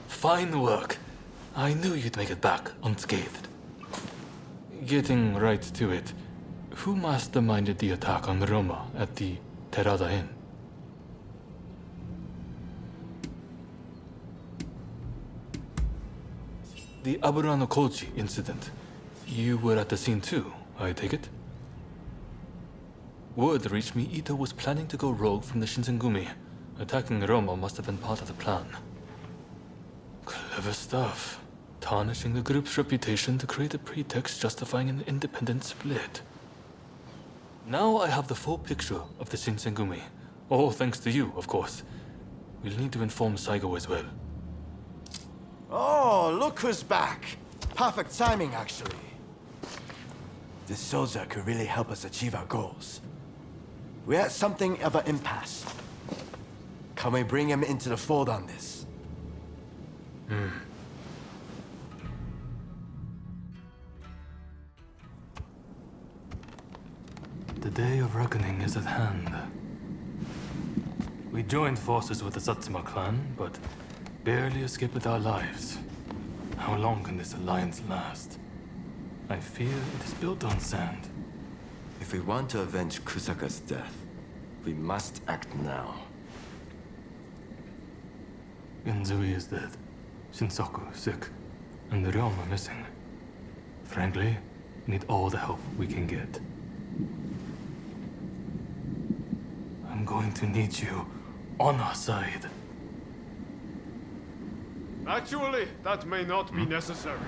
Fine work. I knew you'd make it back unscathed. Getting right to it, who masterminded the attack on Roma at the Terada Inn? The Aburano Koji incident. You were at the scene too, I take it? Word reached me Ito was planning to go rogue from the Shinsengumi. Attacking Roma must have been part of the plan. Clever stuff. Tarnishing the group's reputation to create a pretext justifying an independent split. Now I have the full picture of the Shinsengumi. All thanks to you, of course. We'll need to inform Saigo as well. Oh, look who's back. Perfect timing, actually. This soldier could really help us achieve our goals. We're at something of an impasse. Can we bring him into the fold on this? The day of reckoning is at hand. We joined forces with the Satsuma clan, but barely escaped with our lives. How long can this alliance last? I fear it is built on sand. If we want to avenge Kusaka's death, we must act now. Genzui is dead, Shinsaku sick, and the realm are missing. Frankly, we need all the help we can get. I'm going to need you on our side. Actually, that may not be necessary.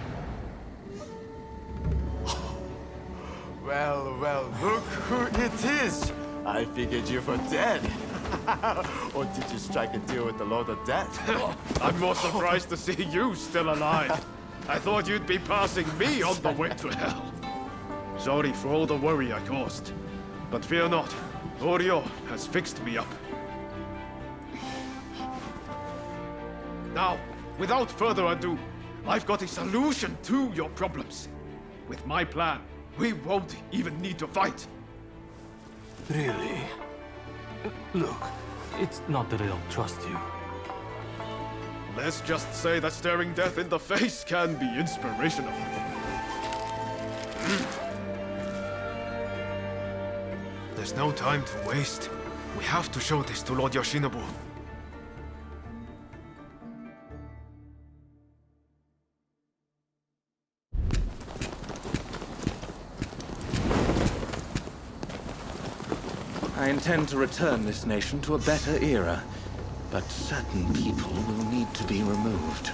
Well, look who it is! I figured you were dead. Or did you strike a deal with the Lord of Death? I'm more surprised to see you still alive. I thought you'd be passing me on the way to hell. Sorry for all the worry I caused. But fear not, Oryo has fixed me up. Now, without further ado, I've got a solution to your problems. With my plan, we won't even need to fight. Really? Look, it's not that I don't trust you. Let's just say that staring death in the face can be inspirational. There's no time to waste. We have to show this to Lord Yoshinobu. I intend to return this nation to a better era, but certain people will need to be removed.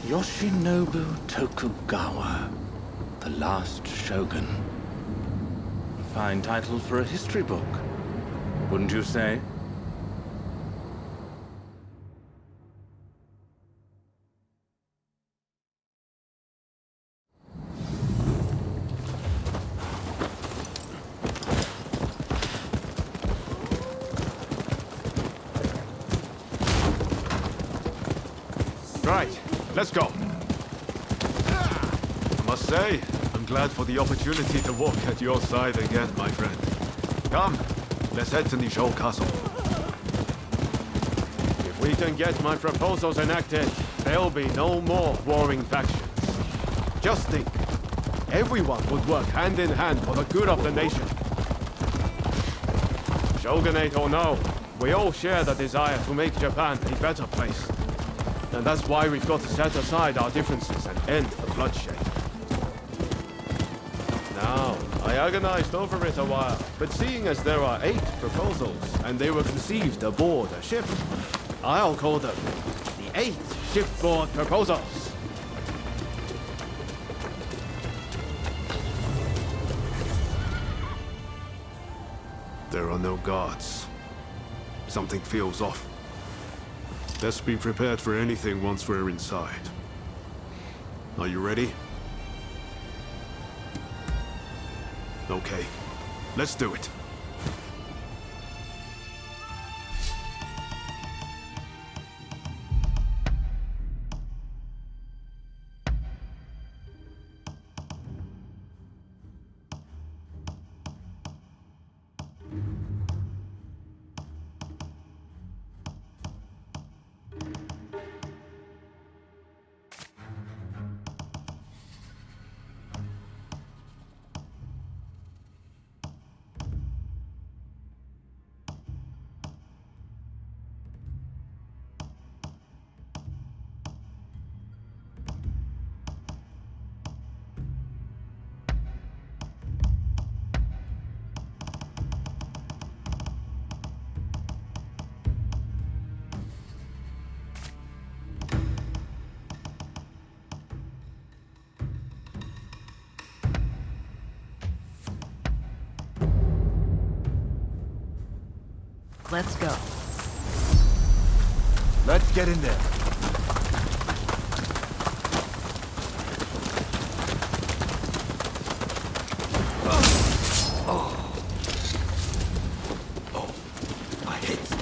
Yoshinobu Tokugawa, the last shogun. A fine title for a history book, wouldn't you say? Right, let's go. I must say, I'm glad for the opportunity to walk at your side again, my friend. Come, let's head to Nishou Castle. If we can get my proposals enacted, there'll be no more warring factions. Just think, everyone would work hand in hand for the good of the nation. Shogunate or no, we all share the desire to make Japan a better place. And that's why we've got to set aside our differences and end the bloodshed. Now, I agonized over it a while, but seeing as there are 8 proposals, and they were conceived aboard a ship, I'll call them the 8 shipboard proposals. There are no guards. Something feels off. Let's be prepared for anything once we're inside. Are you ready? Okay, let's do it. Let's go. Let's get in there. I hit.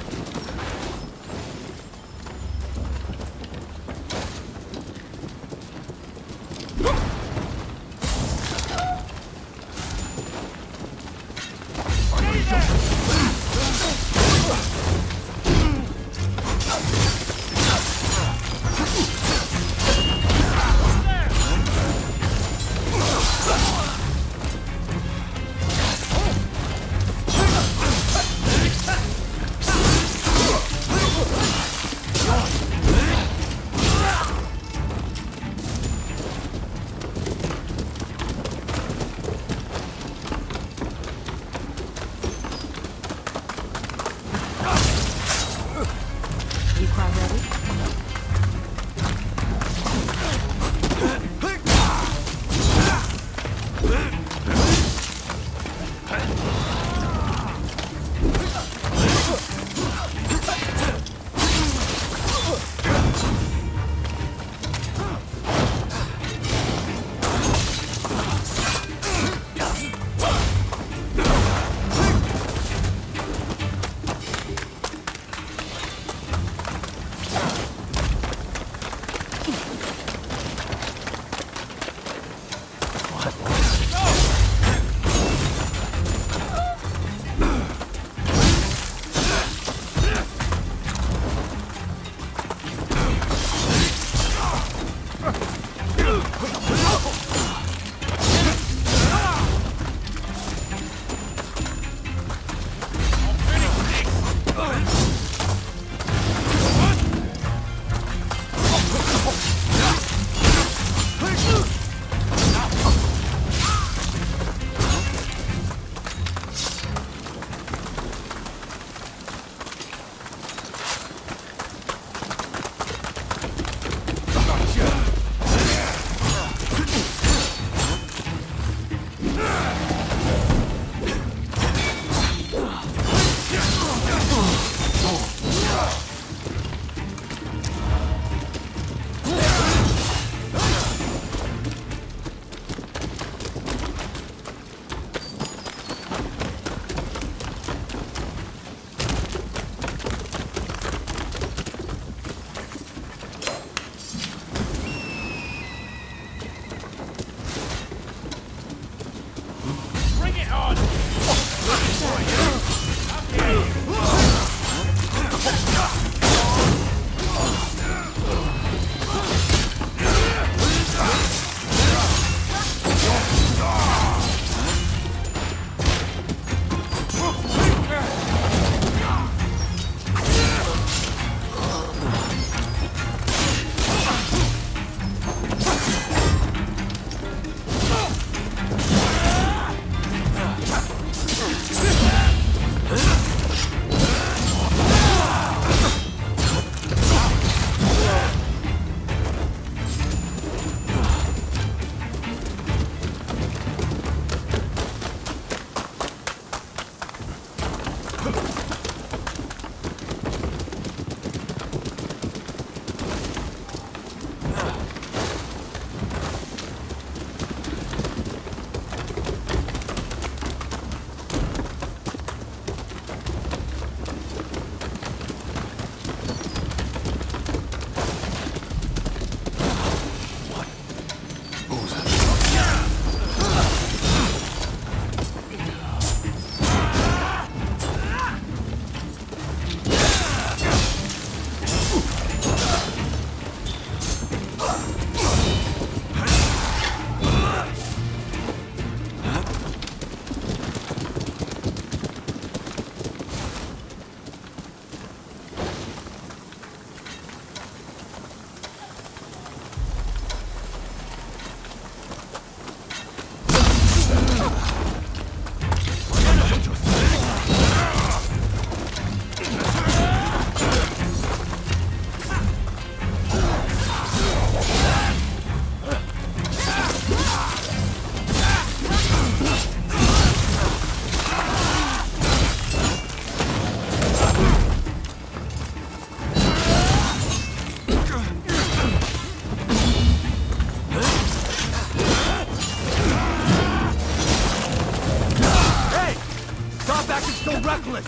Stop acting so reckless!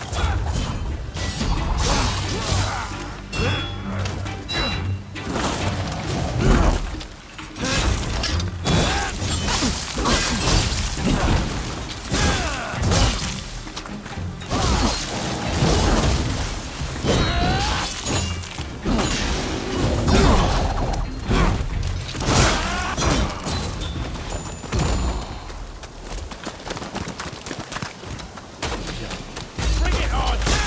Bring it on!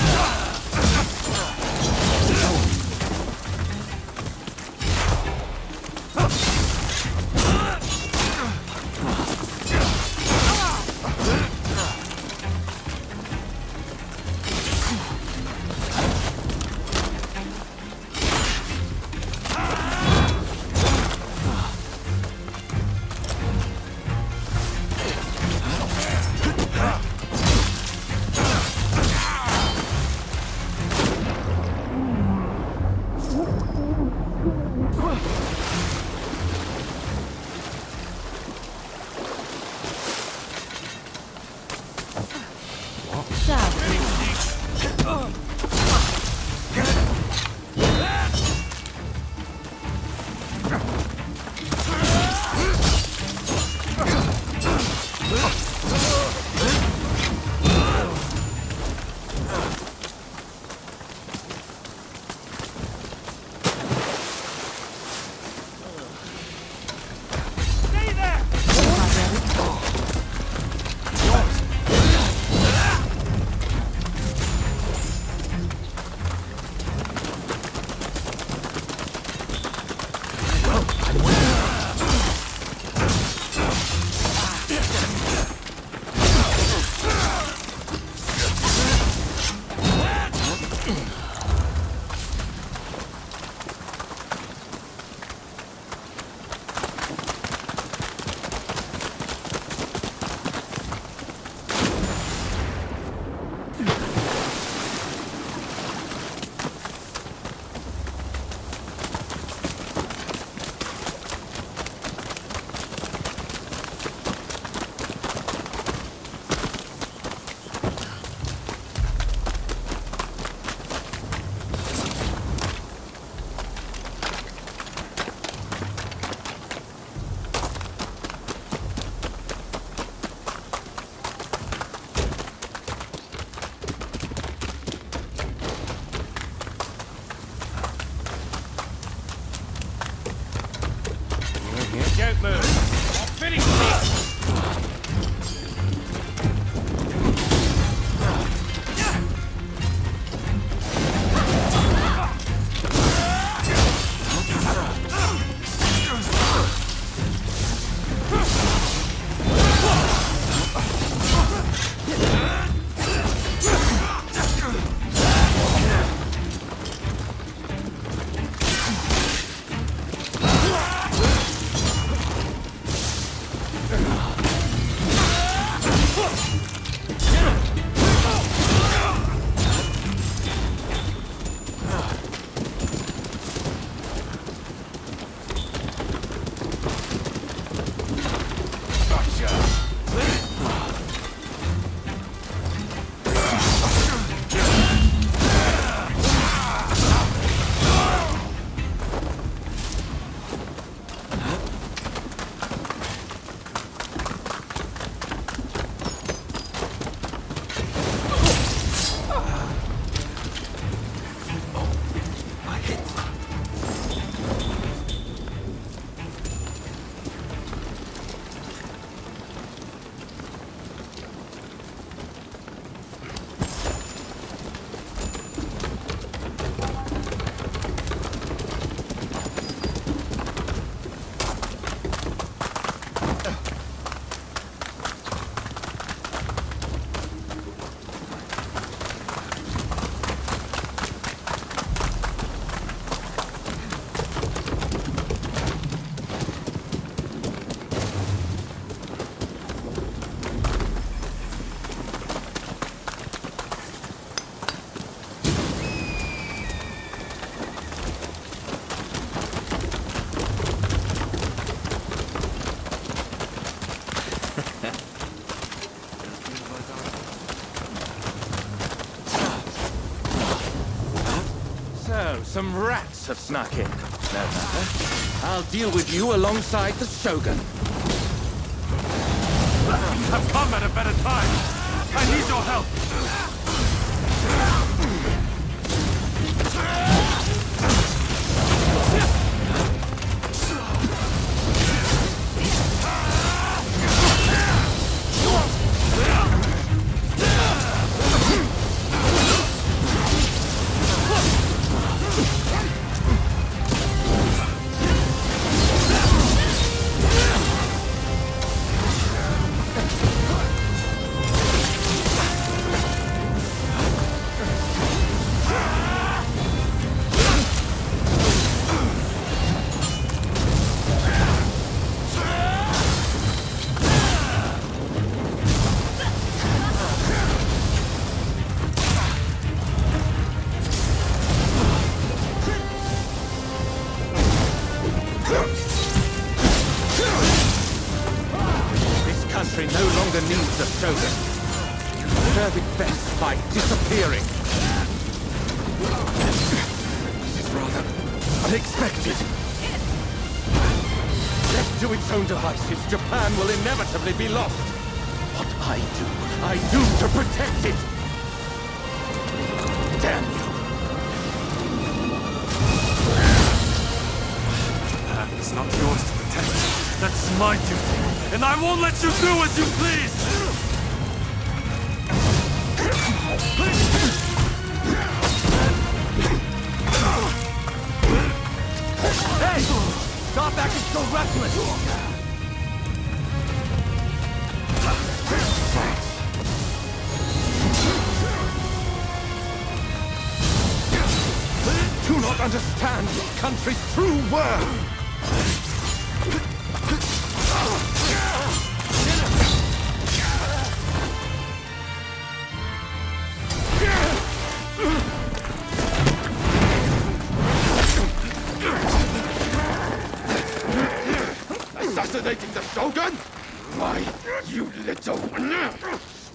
Some rats have snuck in. No matter. I'll deal with you alongside the Shogun. I've come at a better time. I need your help. No longer needs a Shogun. Serve it best by disappearing. This is rather unexpected. Left to its own devices, Japan will inevitably be lost. What I do to protect it. Damn you. Japan is not yours to protect. That's my duty, and I won't let you do as you please! Hey! Stop acting so reckless! Do not understand your country's true worth. Assassinating the Shogun? Why, you little...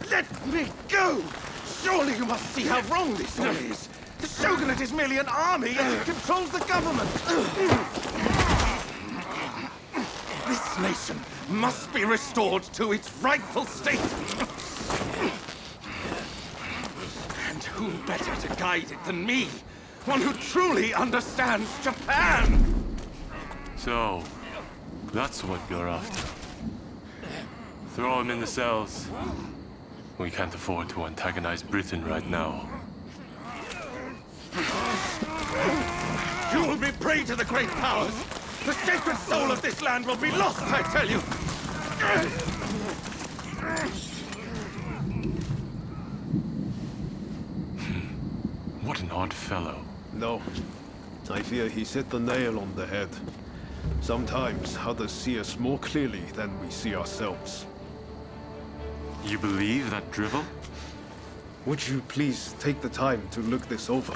Let me go! Surely you must see how wrong this all is. The Shogunate is merely an army, yet it controls the government. This nation must be restored to its rightful state. And who better to guide it than me? One who truly understands Japan! So, that's what you're after. Throw him in the cells. We can't afford to antagonize Britain right now. You will be prey to the great powers! The sacred soul of this land will be lost, I tell you! What an odd fellow. No. I fear he's hit the nail on the head. Sometimes others see us more clearly than we see ourselves. You believe that drivel? Would you please take the time to look this over?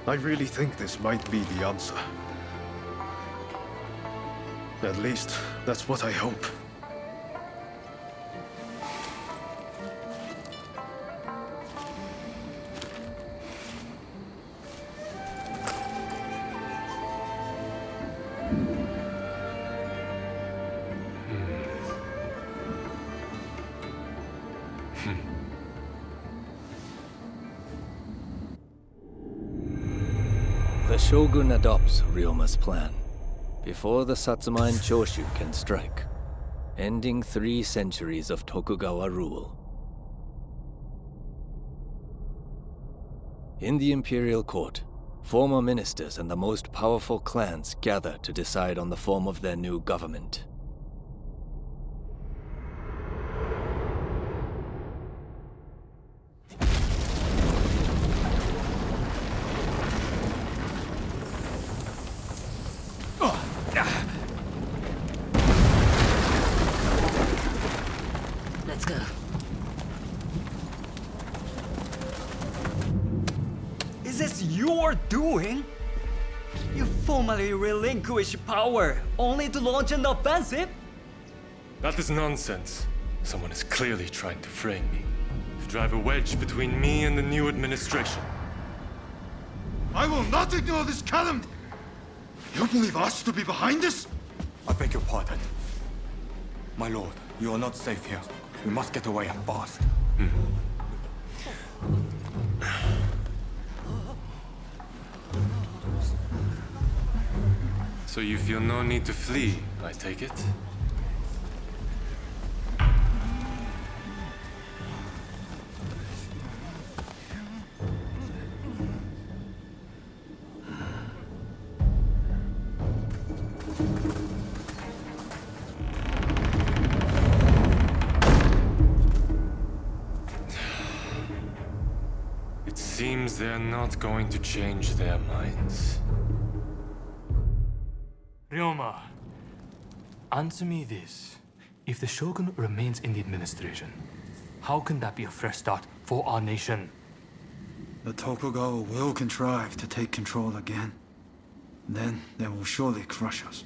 I really think this might be the answer. At least, that's what I hope. The Shogun adopts Ryoma's plan before the Satsuma and Choshu can strike, ending 3 centuries of Tokugawa rule. In the imperial court, former ministers and the most powerful clans gather to decide on the form of their new government. Let's go. Is this your doing? You formally relinquish power, only to launch an offensive? That is nonsense. Someone is clearly trying to frame me. To drive a wedge between me and the new administration. I will not ignore this calumny! You believe us to be behind this? I beg your pardon. My lord, you are not safe here. We must get away and fast. So you feel no need to flee, I take it? It seems they're not going to change their minds. Ryoma, answer me this. If the Shogun remains in the administration, how can that be a fresh start for our nation? The Tokugawa will contrive to take control again. Then they will surely crush us.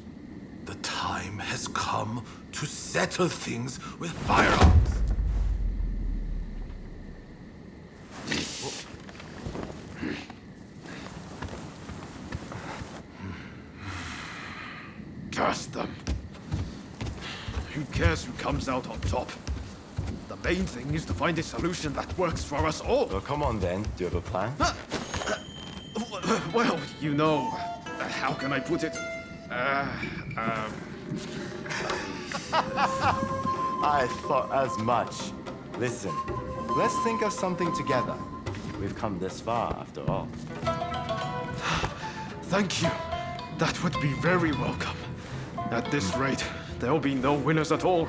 The time has come to settle things with firearms. Curse them. Who cares who comes out on top? The main thing is to find a solution that works for us all. Well, come on then. Do you have a plan? Well, you know, how can I put it? I thought as much. Listen, let's think of something together. We've come this far, after all. Thank you. That would be very welcome. At this rate, there'll be no winners at all.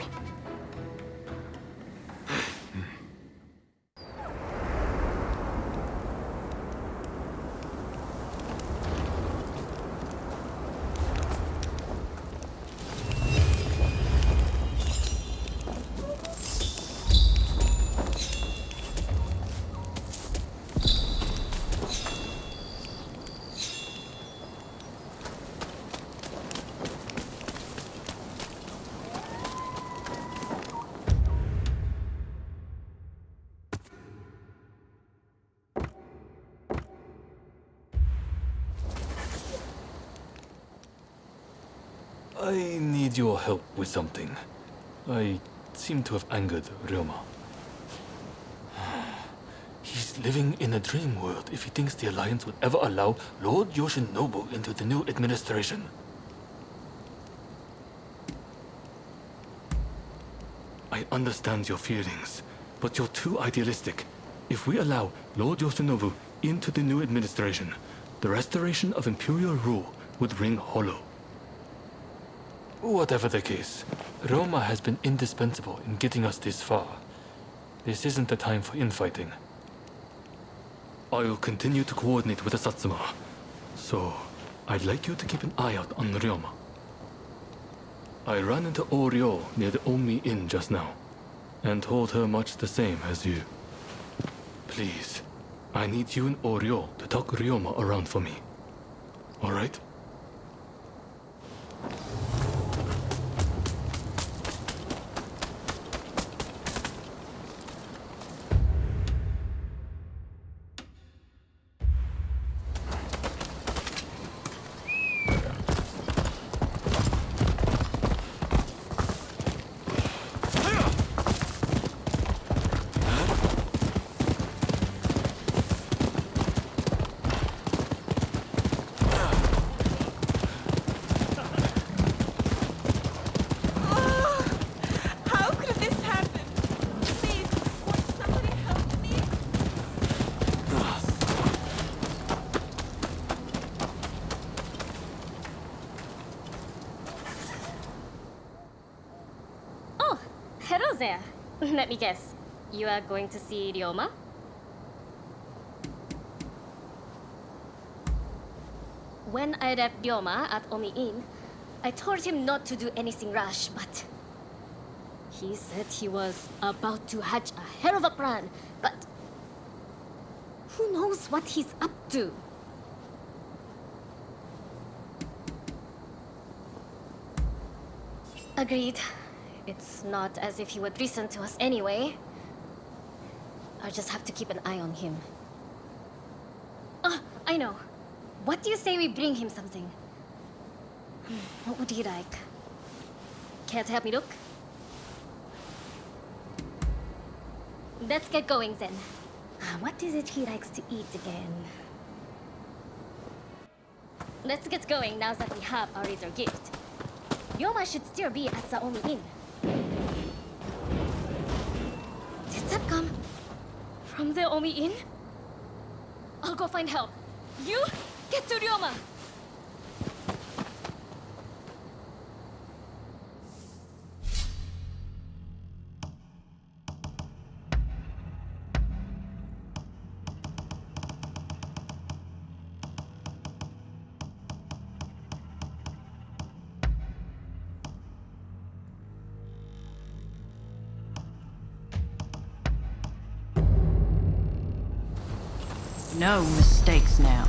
I need your help with something. I seem to have angered Ryoma. He's living in a dream world if he thinks the Alliance would ever allow Lord Yoshinobu into the new administration. I understand your feelings, but you're too idealistic. If we allow Lord Yoshinobu into the new administration, the restoration of imperial rule would ring hollow. Whatever the case, Roma has been indispensable in getting us this far. This isn't the time for infighting. I'll continue to coordinate with the Satsuma, so I'd like you to keep an eye out on Ryoma. I ran into Oryo near the Omi Inn just now, and told her much the same as you. Please, I need you and Oryo to talk Ryoma around for me. All right? How could this happen? Please, won't somebody help me? Oh, hello there. Let me guess. You are going to see Ryoma? When I left Ryoma at Omi Inn, I told him not to do anything rash, but he said he was about to hatch a hell of a plan, but who knows what he's up to? Agreed. It's not as if he would listen to us anyway. I'll just have to keep an eye on him. Ah, I know. What do you say we bring him something? What would he like? Care to help me look? Let's get going then. What is it he likes to eat again? Let's get going now that we have our little gift. Ryoma should still be at the Omi Inn. Did that come from the Omi Inn? I'll go find help. You get to Ryoma! No mistakes now.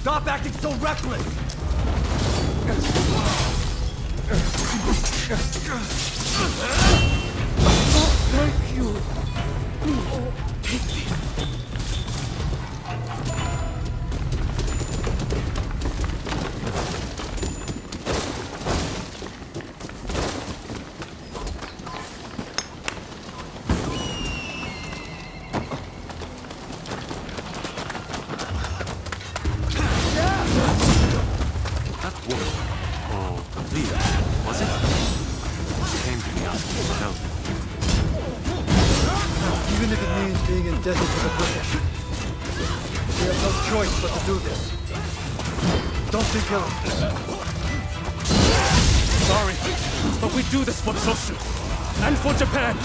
Stop acting so reckless! Thank you. Take this. Indebted to the British. We have no choice but to do this. Don't be killing us. Sorry, but we do this for Choshu and for Japan.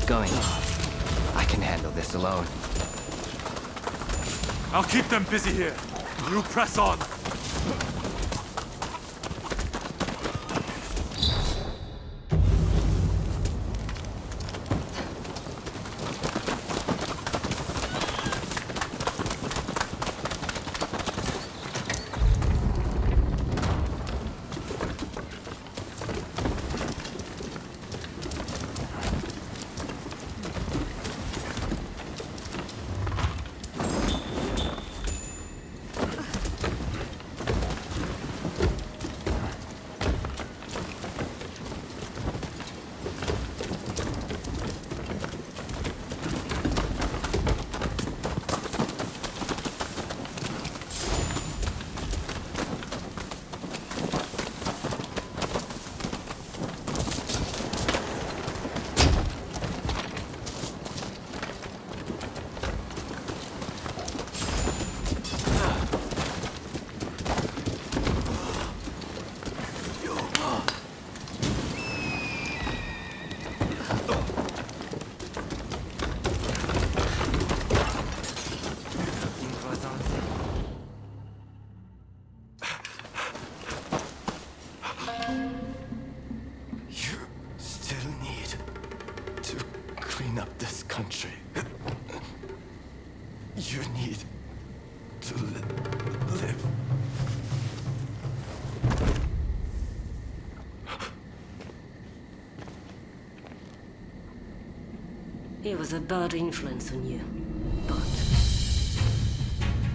going. I can handle this alone. I'll keep them busy here. You press on. You need to live. He was a bad influence on you, but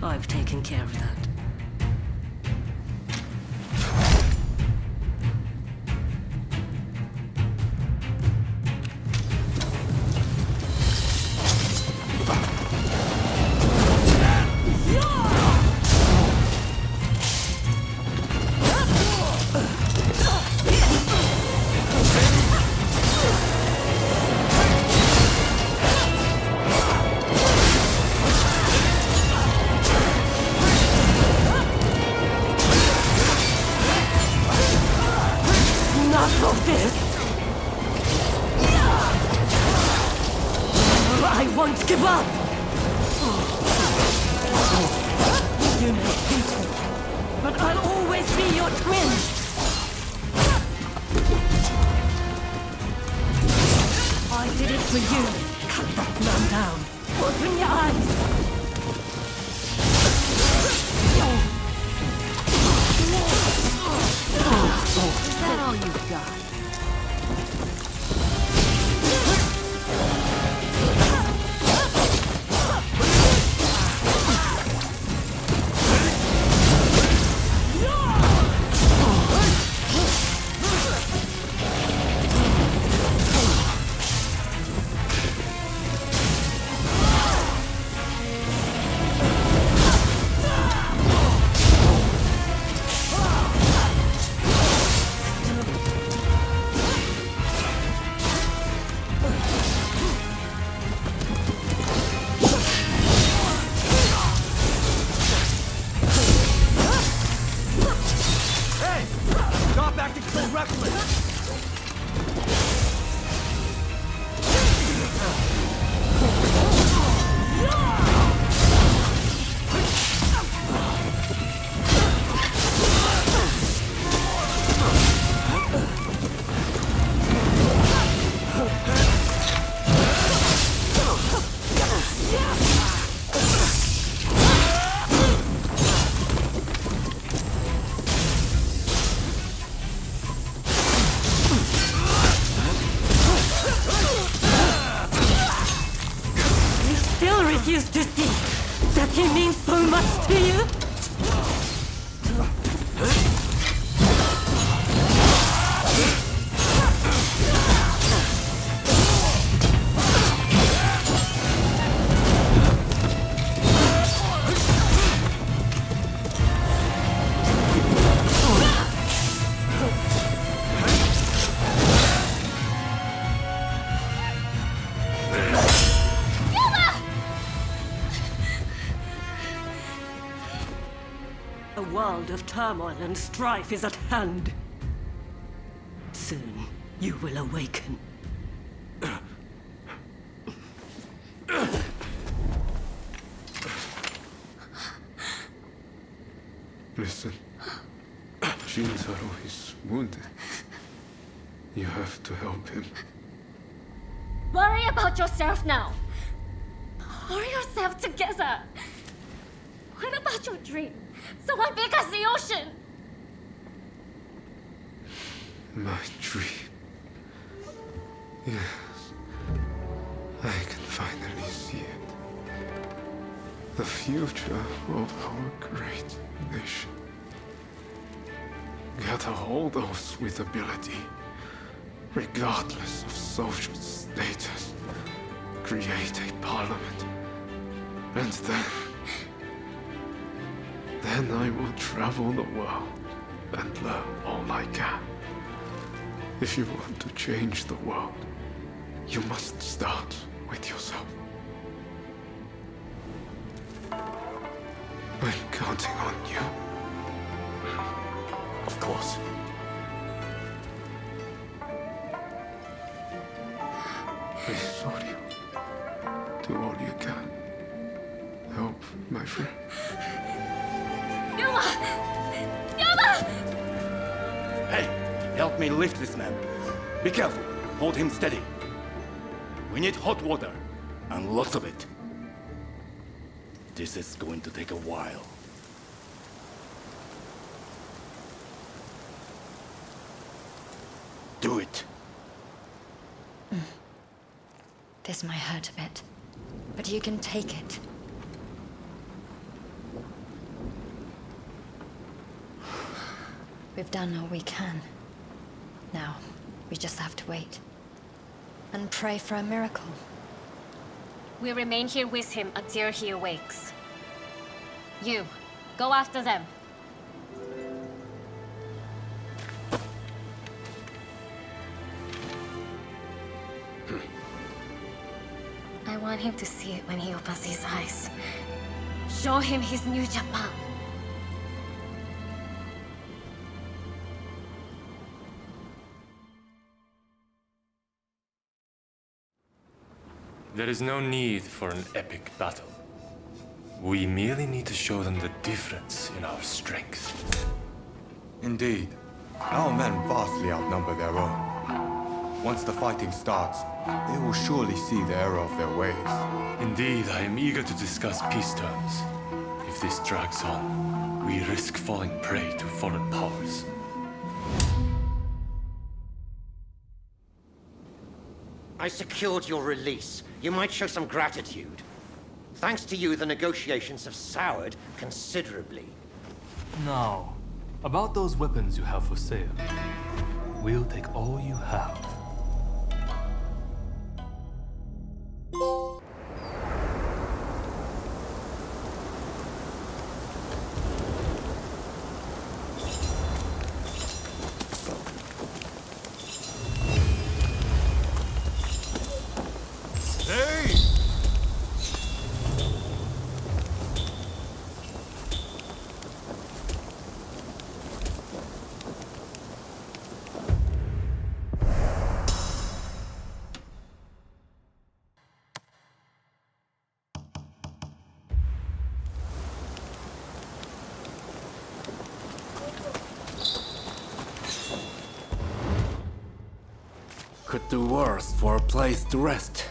I've taken care of that. Of turmoil and strife is at hand. Soon, you will awaken. You have to help him. Worry about yourself now. Pull yourself together. What about your dream? Someone big as the ocean. My dream. Yes. I can finally see it. The future of our great nation. Gather all those with ability, regardless of social status. Create a parliament. And then I will travel the world and learn all I can. If you want to change the world, you must start with yourself. I'm counting on you. Of course. Please, Soryu. Do all you can. Help my friend. Yuma! Yuma! Hey, help me lift this man. Be careful. Hold him steady. We need hot water, and lots of it. This is going to take a while. Do it. This might hurt a bit, but you can take it. We've done all we can. Now, we just have to wait. And pray for a miracle. We remain here with him until he awakes. You, go after them. I want him to see it when he opens his eyes. Show him his new Japan. There is no need for an epic battle. We merely need to show them the difference in our strength. Indeed. Our men vastly outnumber their own. Once the fighting starts, they will surely see the error of their ways. Indeed, I am eager to discuss peace terms. If this drags on, we risk falling prey to foreign powers. I secured your release. You might show some gratitude. Thanks to you, the negotiations have soured considerably. Now, about those weapons you have for sale. We'll take all you have. Could do worse for a place to rest.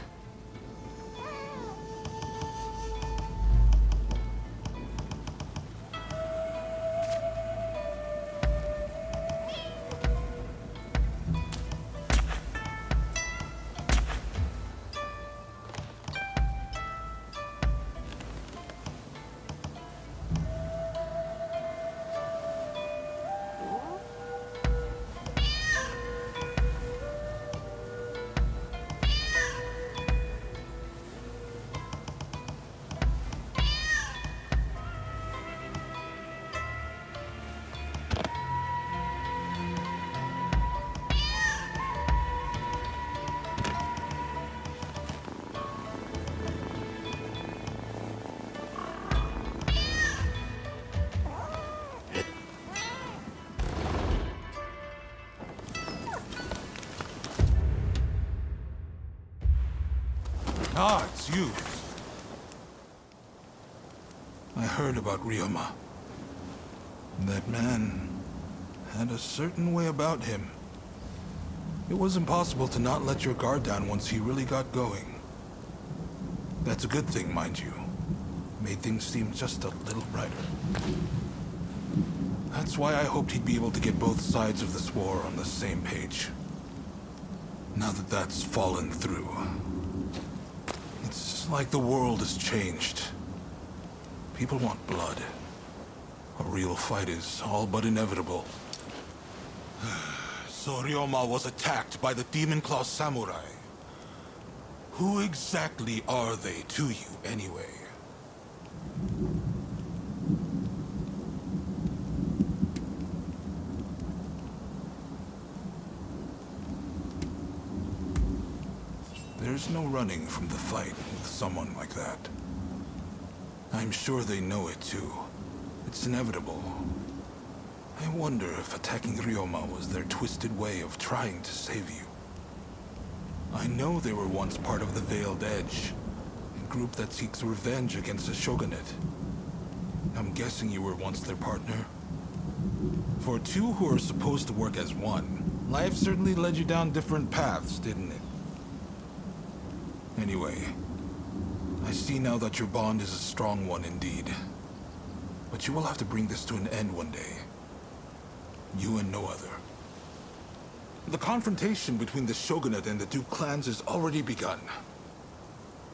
Ah, it's you. I heard about Ryoma. That man had a certain way about him. It was impossible to not let your guard down once he really got going. That's a good thing, mind you. Made things seem just a little brighter. That's why I hoped he'd be able to get both sides of this war on the same page. Now that that's fallen through, it's like the world has changed. People want blood. A real fight is all but inevitable. So Ryoma was attacked by the Demon Claw Samurai. Who exactly are they to you, anyway? There's no running from the fight with someone like that. I'm sure they know it too. It's inevitable. I wonder if attacking Ryoma was their twisted way of trying to save you. I know they were once part of the Veiled Edge, a group that seeks revenge against the shogunate. I'm guessing you were once their partner? For two who are supposed to work as one, life certainly led you down different paths, didn't it? Anyway, I see now that your bond is a strong one indeed. But you will have to bring this to an end one day. You and no other. The confrontation between the Shogunate and the two clans has already begun.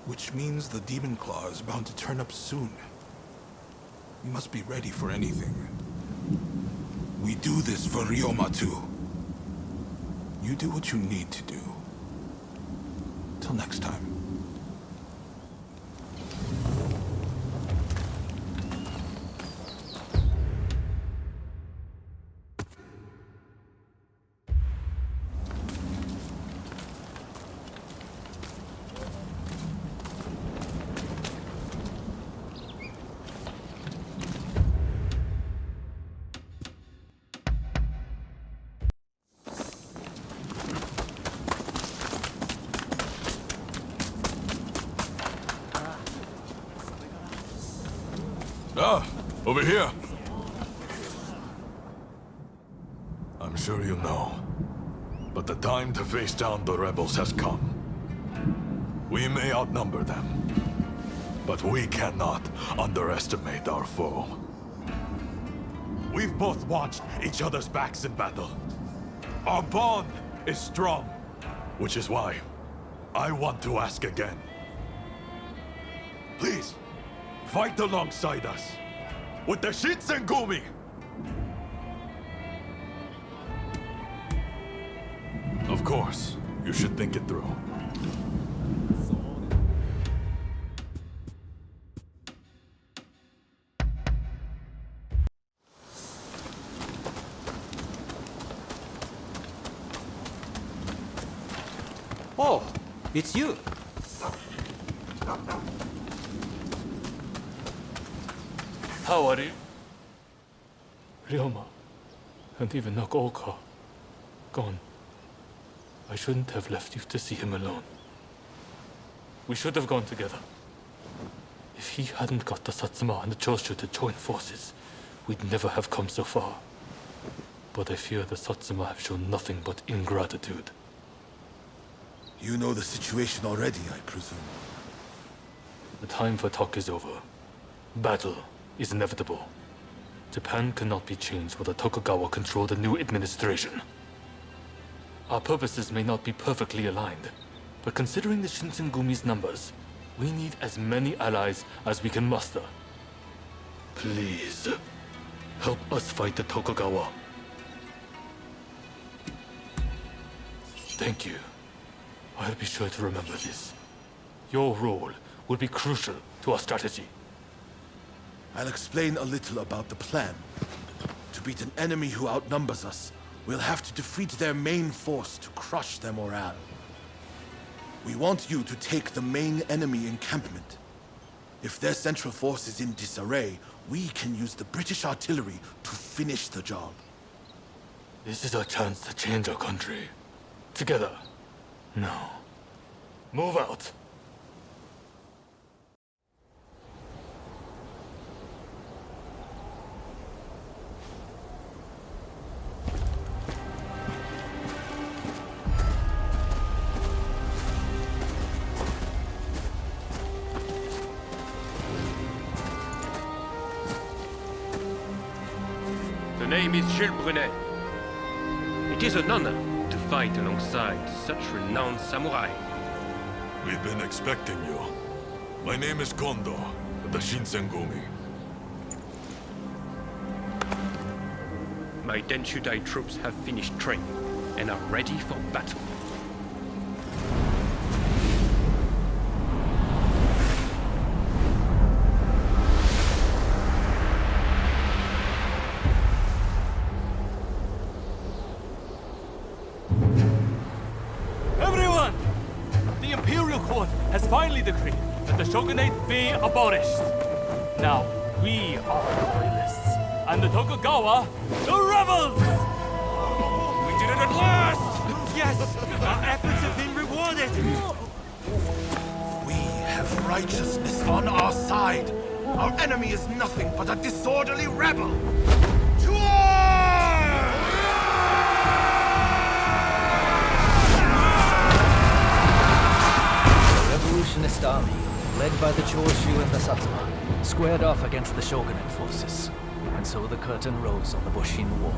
Which means the Demon Claw is bound to turn up soon. You must be ready for anything. We do this for Ryoma too. You do what you need to do. Till next time. Over here. I'm sure you know, but the time to face down the rebels has come. We may outnumber them, but we cannot underestimate our foe. We've both watched each other's backs in battle. Our bond is strong, which is why I want to ask again. Please, fight alongside us. With the Shinsengumi! Of course, you should think it through. Oh, it's you. How are you? Ryoma, and even Nagoka, gone. I shouldn't have left you to see him alone. We should have gone together. If he hadn't got the Satsuma and the Choshu to join forces, we'd never have come so far. But I fear the Satsuma have shown nothing but ingratitude. You know the situation already, I presume. The time for talk is over. Battle is inevitable. Japan cannot be changed while the Tokugawa control the new administration. Our purposes may not be perfectly aligned, but considering the Shinsengumi's numbers, we need as many allies as we can muster. Please, help us fight the Tokugawa. Thank you. I'll be sure to remember this. Your role will be crucial to our strategy. I'll explain a little about the plan. To beat an enemy who outnumbers us, we'll have to defeat their main force to crush their morale. We want you to take the main enemy encampment. If their central force is in disarray, we can use the British artillery to finish the job. This is our chance to change our country. Together. Now, move out. name is Jules Brunet. It is an honor to fight alongside such renowned samurai. We've been expecting you. My name is Kondo, of the Shinsengumi. My Denshudai troops have finished training and are ready for battle. Everyone! The Imperial Court has finally decreed that the Shogunate be abolished. Now, we are the loyalists, and the Tokugawa, the rebels! We did it at last! Yes! Our efforts have been rewarded! We have righteousness on our side. Our enemy is nothing but a disorderly rebel. To arms! The revolutionist army, led by the Choshu and the Satsuma, squared off against the shogunate forces. And so the curtain rose on the Boshin War.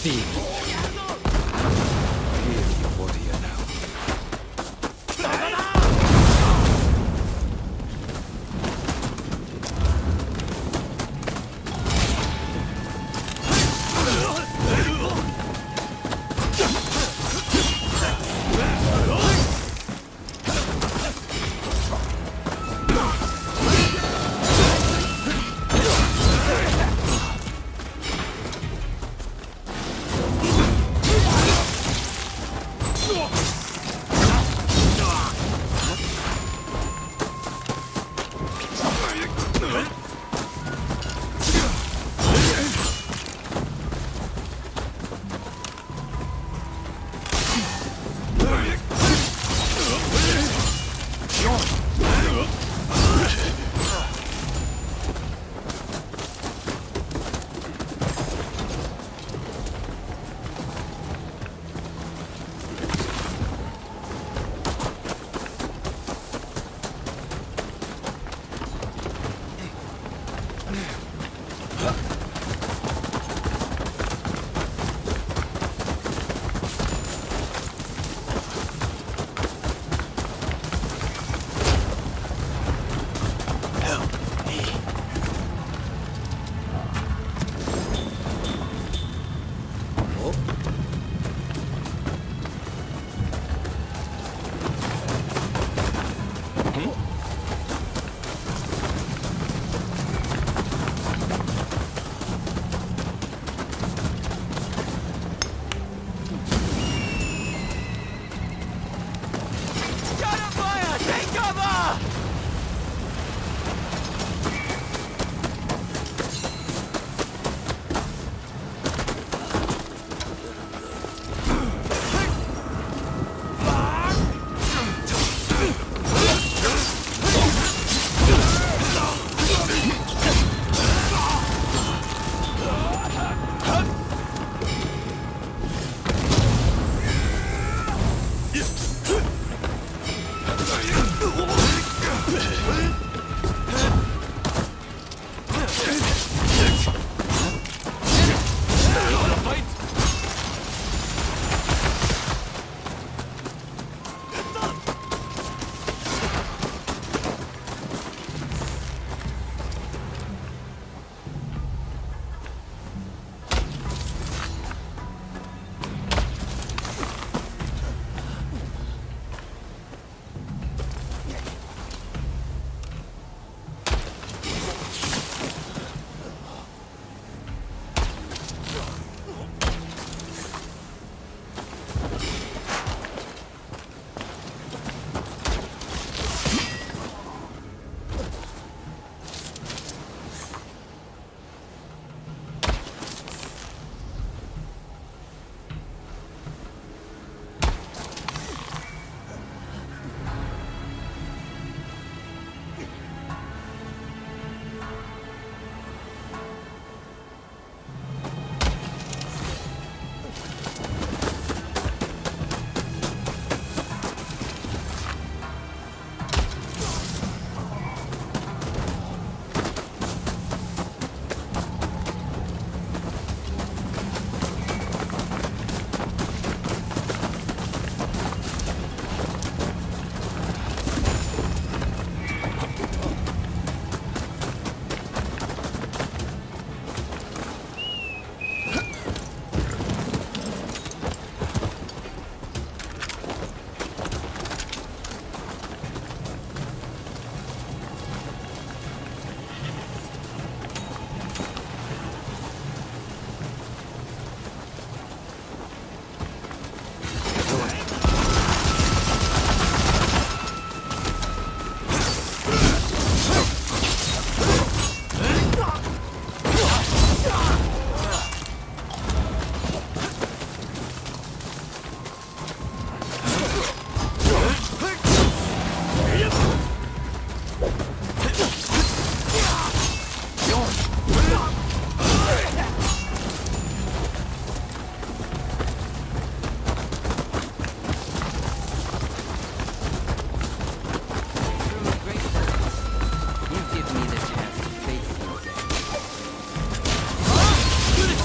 Feel. Feel your warrior now.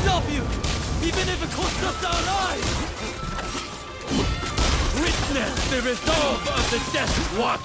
Stop you! even if it costs us our lives! Witness the resolve of the Death Watch!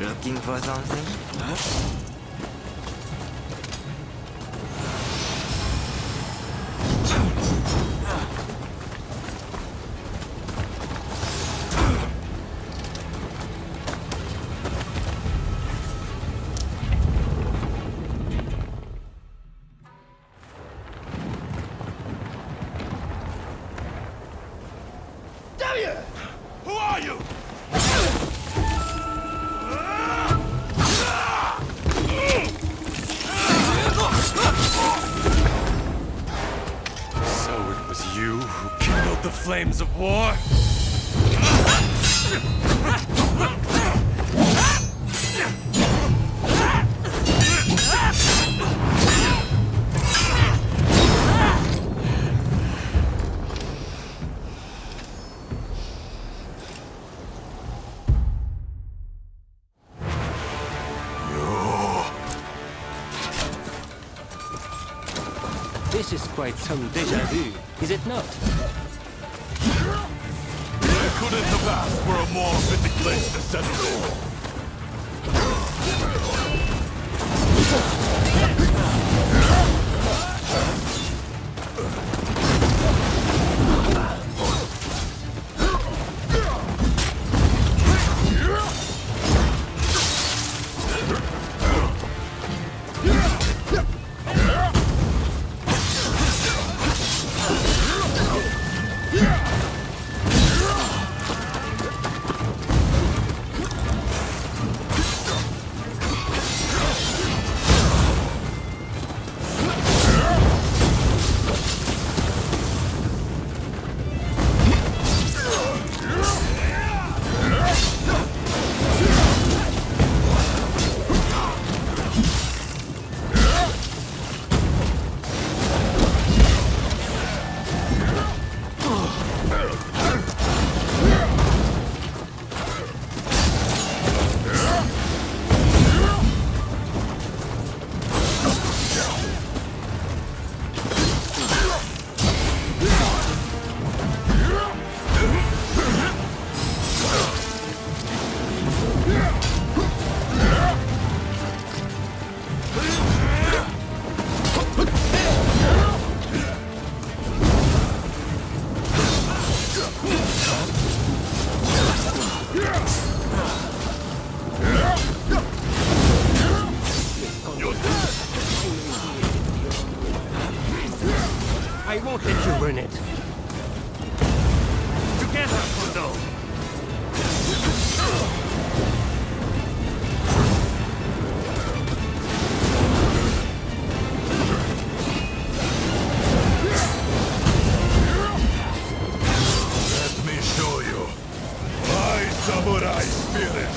Looking for something? Damn you! Who are you? So it was you who kindled the flames of war? This is quite some déjà vu, is it not? Where couldn't the past were a more fitting place to settle in? I won't let you ruin it. Together, Kondo! Let me show you my samurai spirit.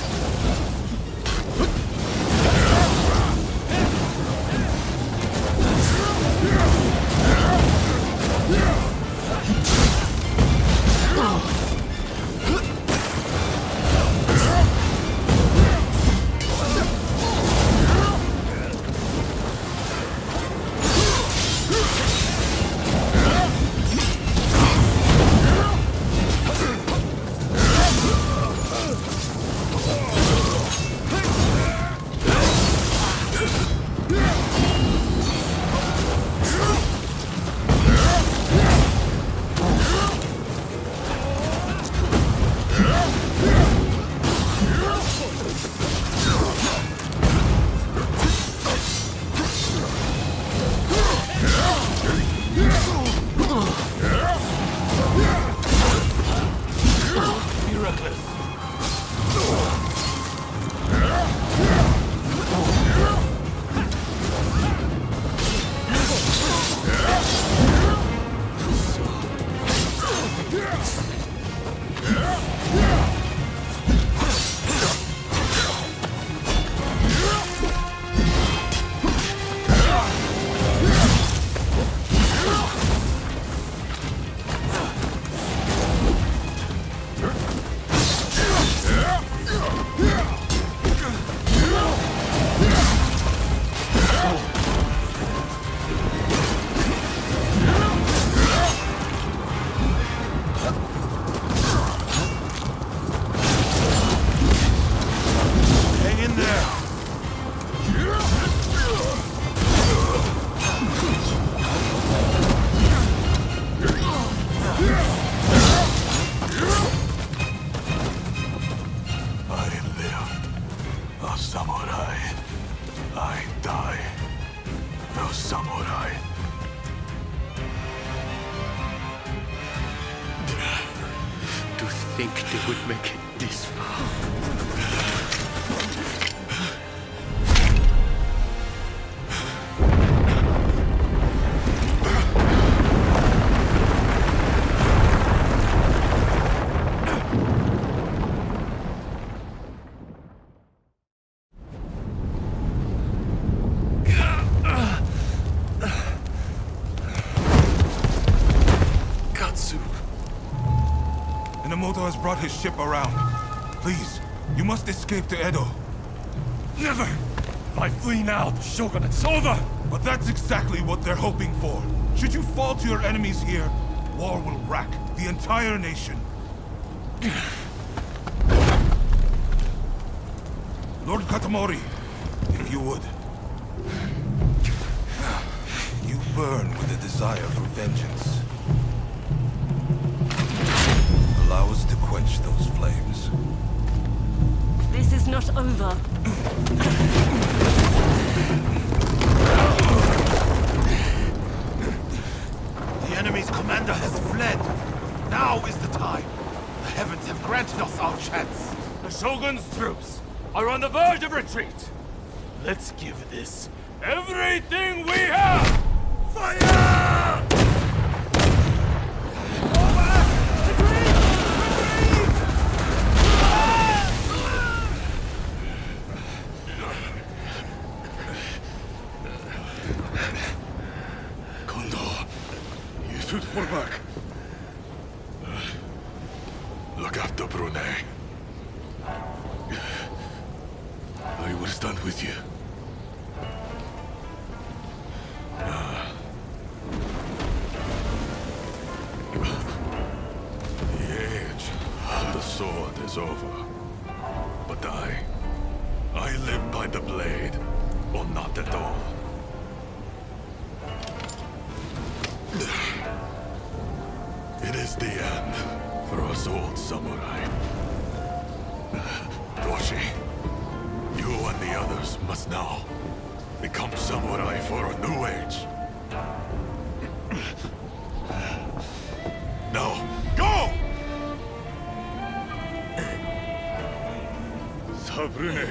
Think they would make it this far. Minamoto has brought his ship around. Please, you must escape to Edo. Never! If I flee now, the Shogunate's over! But that's exactly what they're hoping for. Should you fall to your enemies here, war will rack the entire nation. Lord Katamori, if you would. You burn with a desire for vengeance. Allow us to quench those flames. This is not over. The enemy's commander has fled. Now is the time. The heavens have granted us our chance. The Shogun's troops are on the verge of retreat. Let's give this everything we have! Fire! Kondo, you should fall back. Look after Brunei. I will stand with you. The age of the sword is over. But I live by the blade, or not at all. It is the end for us old samurai. Boshin, you and the others must now become samurai for a new age. Now, go! Sabrune.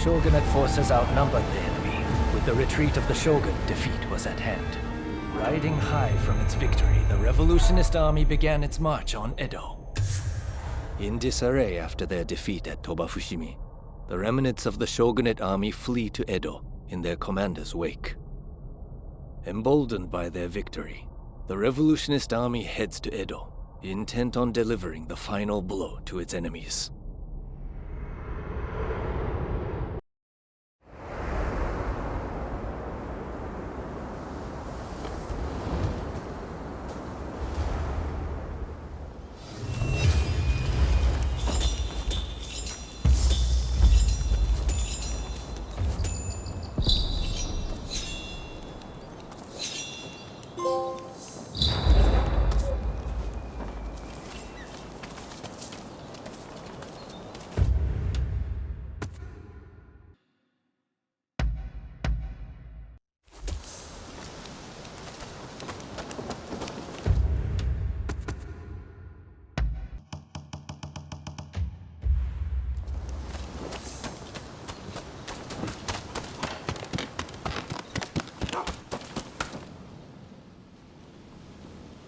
Shogunate forces outnumbered the enemy. With the retreat of the Shogun, defeat was at hand. Riding high from its victory, the revolutionist army began its march on Edo. In disarray after their defeat at Tobafushimi, the remnants of the Shogunate army flee to Edo in their commander's wake. Emboldened by their victory, the revolutionist army heads to Edo, intent on delivering the final blow to its enemies.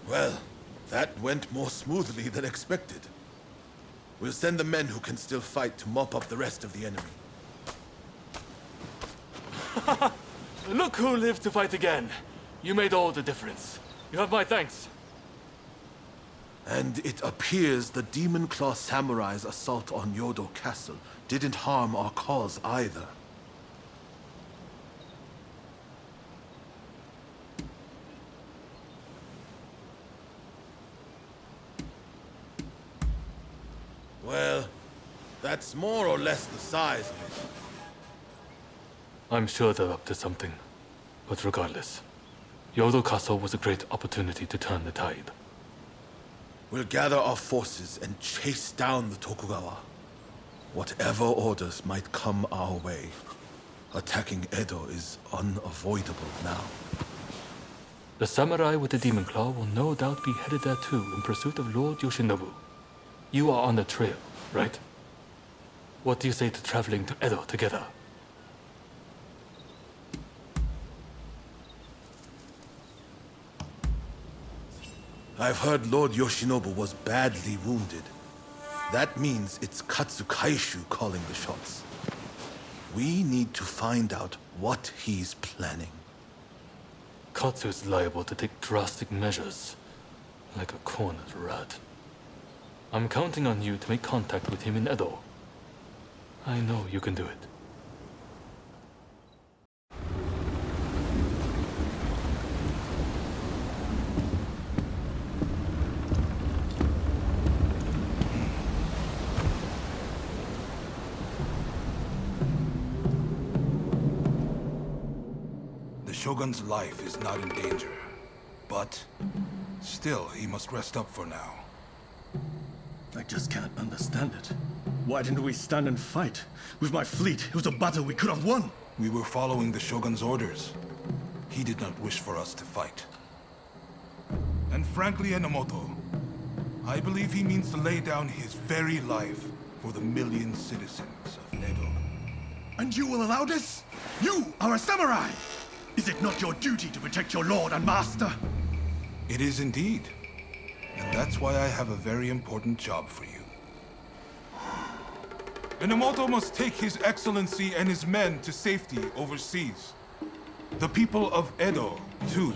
Well, that went more smoothly than expected. We'll send the men who can still fight to mop up the rest of the enemy. Look who lived to fight again. You made all the difference. You have my thanks. And it appears the Demon Claw Samurai's assault on Yodo Castle didn't harm our cause either. Well, that's more or less the size of it. I'm sure they're up to something. But regardless, Yodo Castle was a great opportunity to turn the tide. We'll gather our forces and chase down the Tokugawa. Whatever orders might come our way, attacking Edo is unavoidable now. The samurai with the Demon Claw will no doubt be headed there too in pursuit of Lord Yoshinobu. You are on the trail, right? What do you say to traveling to Edo together? I've heard Lord Yoshinobu was badly wounded. That means it's Katsukaishu calling the shots. We need to find out what he's planning. Katsu is liable to take drastic measures, like a cornered rat. I'm counting on you to make contact with him in Edo. I know you can do it. The Shogun's life is not in danger, but still, he must rest up for now. I just can't understand it. Why didn't we stand and fight? With my fleet, it was a battle we could have won. We were following the Shogun's orders. He did not wish for us to fight. And frankly, Enomoto, I believe he means to lay down his very life for the million citizens of Edo. And you will allow this? You are a samurai! Is it not your duty to protect your lord and master? It is indeed. And that's why I have a very important job for you. Enomoto must take His Excellency and his men to safety overseas. The people of Edo, too,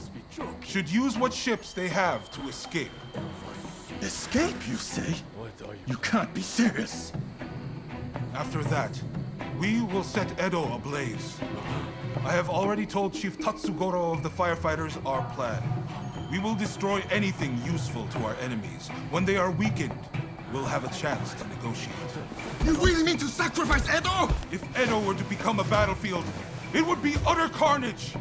should use what ships they have to escape. Escape, you say? You can't be serious. After that, we will set Edo ablaze. I have already told Chief Tatsugoro of the firefighters our plan. We will destroy anything useful to our enemies. When they are weakened, we'll have a chance to negotiate. You really mean to sacrifice Edo? If Edo were to become a battlefield, it would be utter carnage.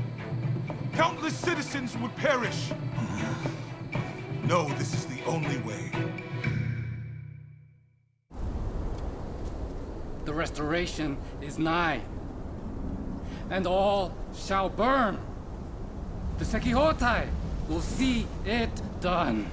Countless citizens would perish. No, this is the only way. The restoration is nigh, and all shall burn. The Sekihotai will see it done.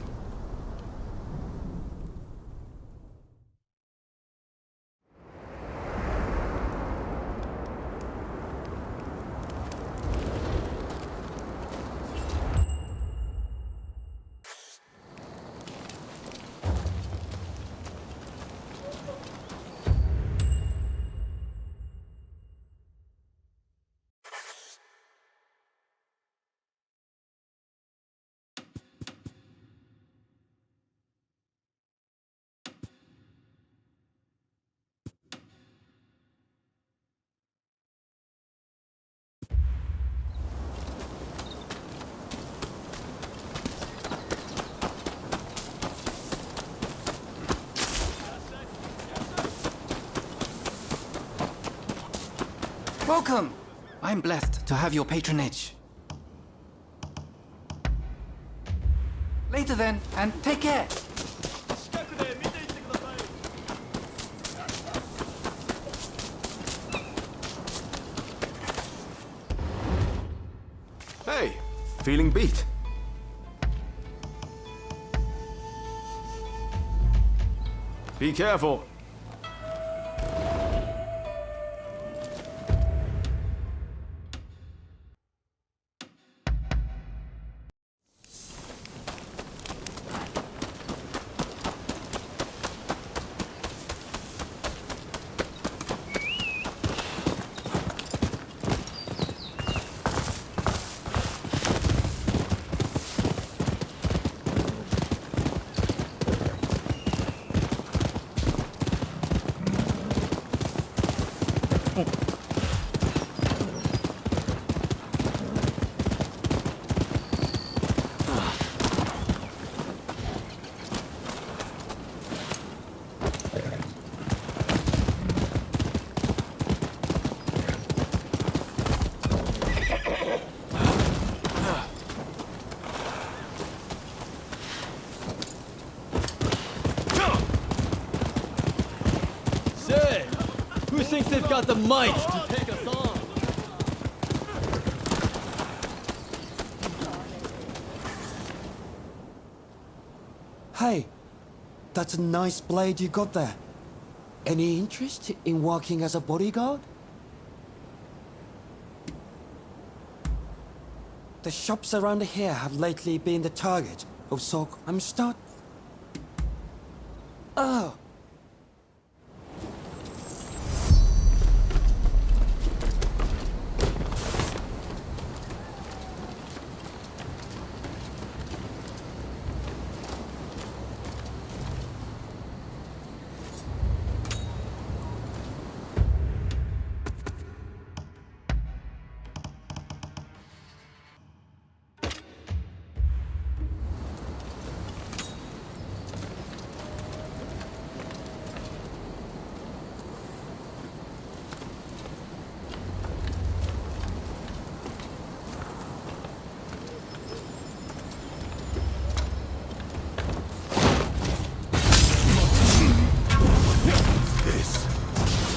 Welcome! I'm blessed to have your patronage. Later then, and take care! Hey, feeling beat? Be careful. Who thinks they've got the might to take us on? Hey, that's a nice blade you got there. Any interest in working as a bodyguard? The shops around here have lately been the target of Sok. I'm start. Oh.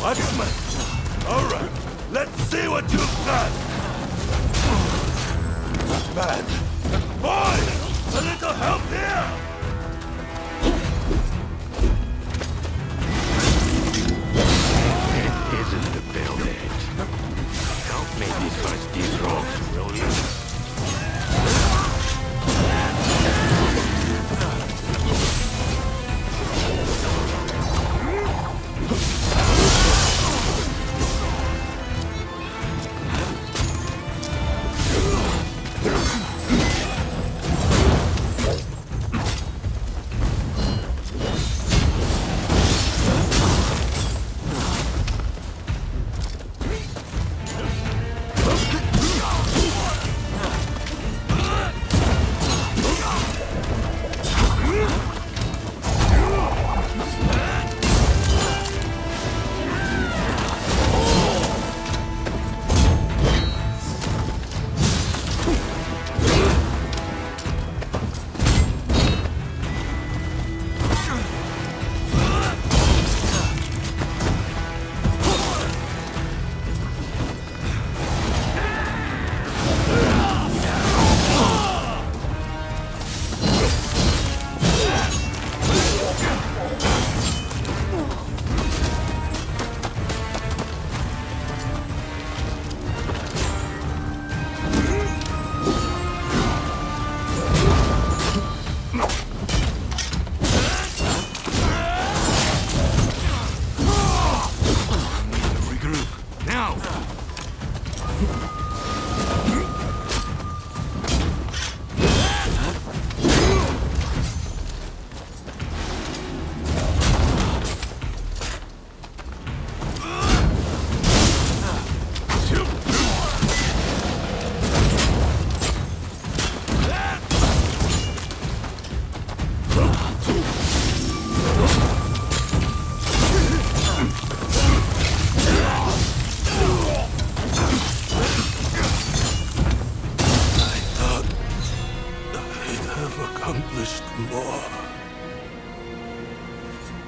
Marksman! Alright, let's see what you've got! Man! Boys! A little help here! It isn't the build edge. Help me disperse these rocks, will you?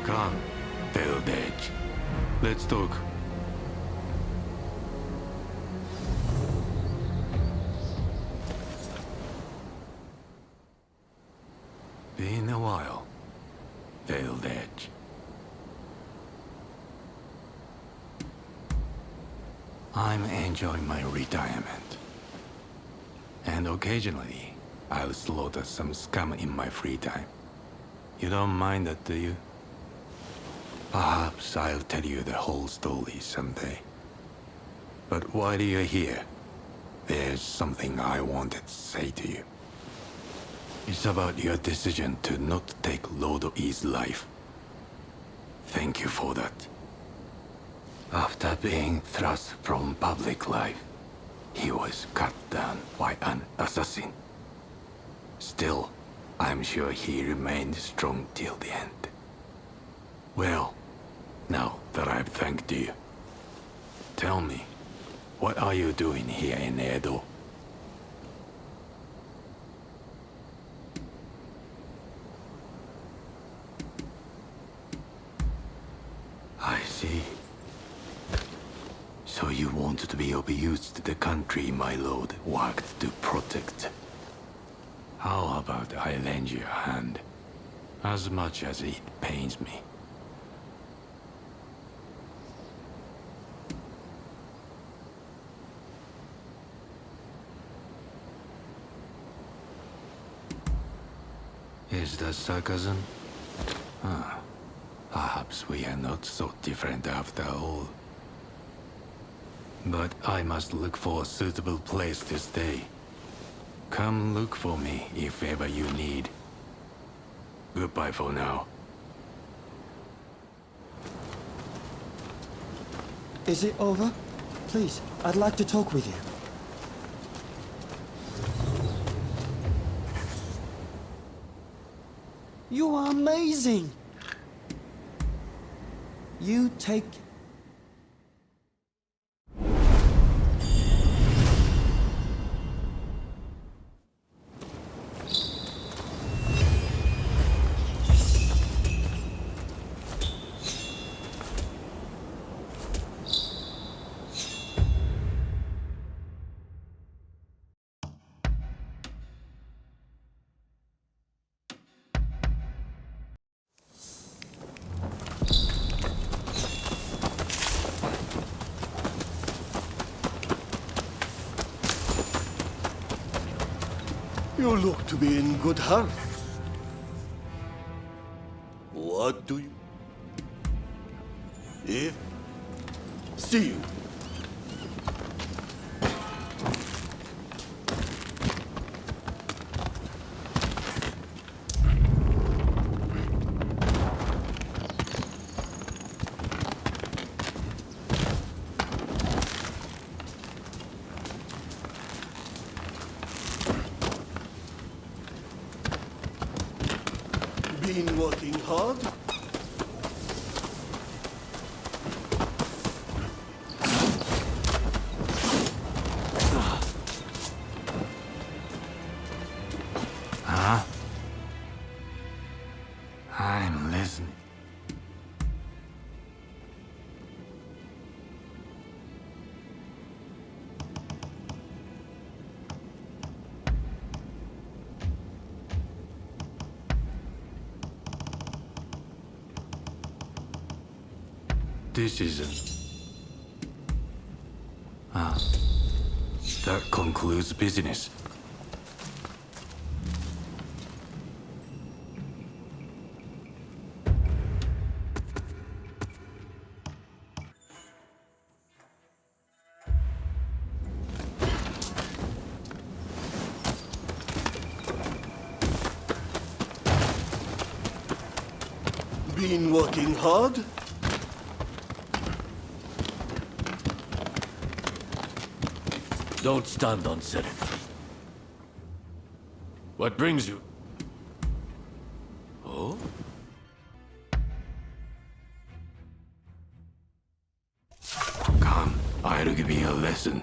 Come, Build Edge. Let's talk. Been a while, Veiled Edge. I'm enjoying my retirement. And occasionally, I'll slaughter some scum in my free time. You don't mind that, do you? Perhaps I'll tell you the whole story someday. But while you're here, there's something I wanted to say to you. It's about your decision to not take Lord E's life. Thank you for that. After being thrust from public life, he was cut down by an assassin. Still, I'm sure he remained strong till the end. Well, now that I've thanked you, tell me, what are you doing here in Edo? I see. So you wanted to be of use to the country my lord worked to protect. How about I lend you a hand, as much as it pains me? Is that sarcasm? Ah, perhaps we are not so different after all. But I must look for a suitable place to stay. Come look for me if ever you need. Goodbye for now. Is it over? Please, I'd like to talk with you. You are amazing! You take... You look to be in good health. What do you... See you. Been working hard? Huh? I'm listening. Decision. Ah. That concludes business. Been working hard? Don't stand unsaid. What brings you? Oh? Come, I'll give you a lesson.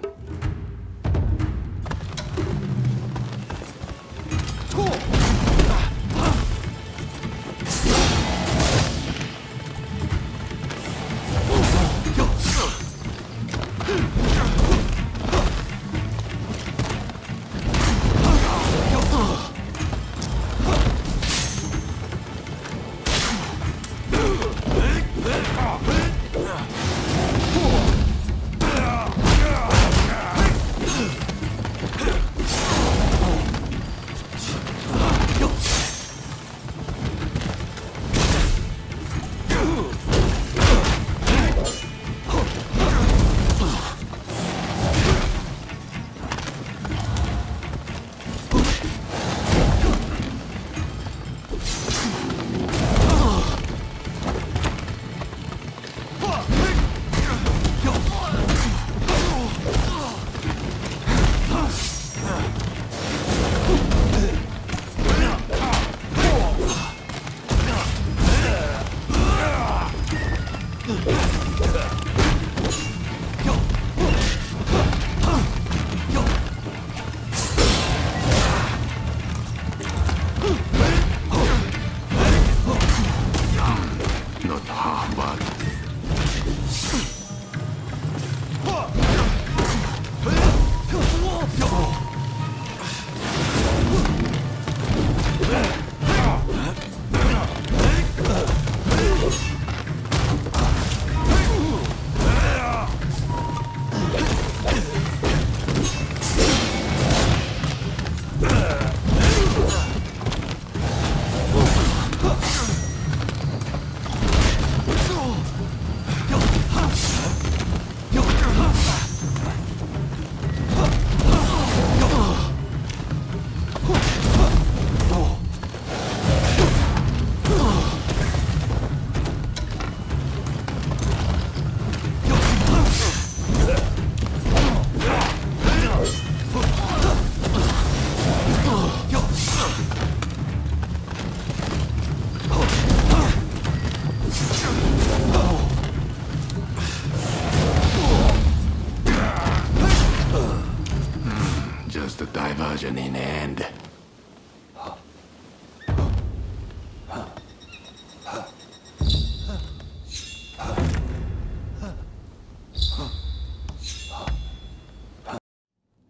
bludgeoning end.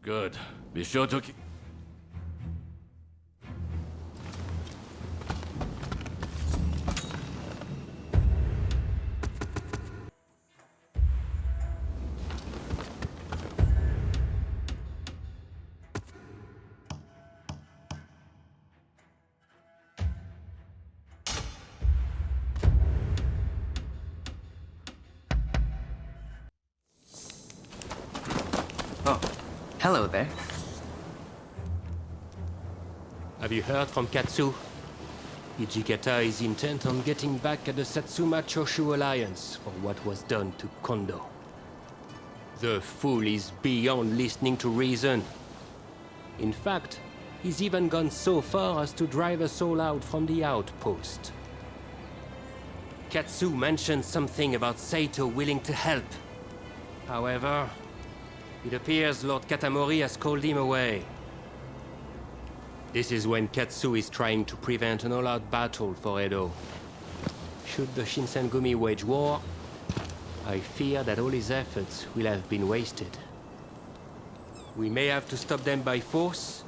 Good. Be sure to keep... Oh, hello there. Have you heard from Katsu? Hijikata is intent on getting back at the Satsuma Choshu Alliance for what was done to Kondo. The fool is beyond listening to reason. In fact, he's even gone so far as to drive us all out from the outpost. Katsu mentioned something about Saito willing to help. However, it appears Lord Katamori has called him away. This is when Katsu is trying to prevent an all-out battle for Edo. Should the Shinsengumi wage war, I fear that all his efforts will have been wasted. We may have to stop them by force,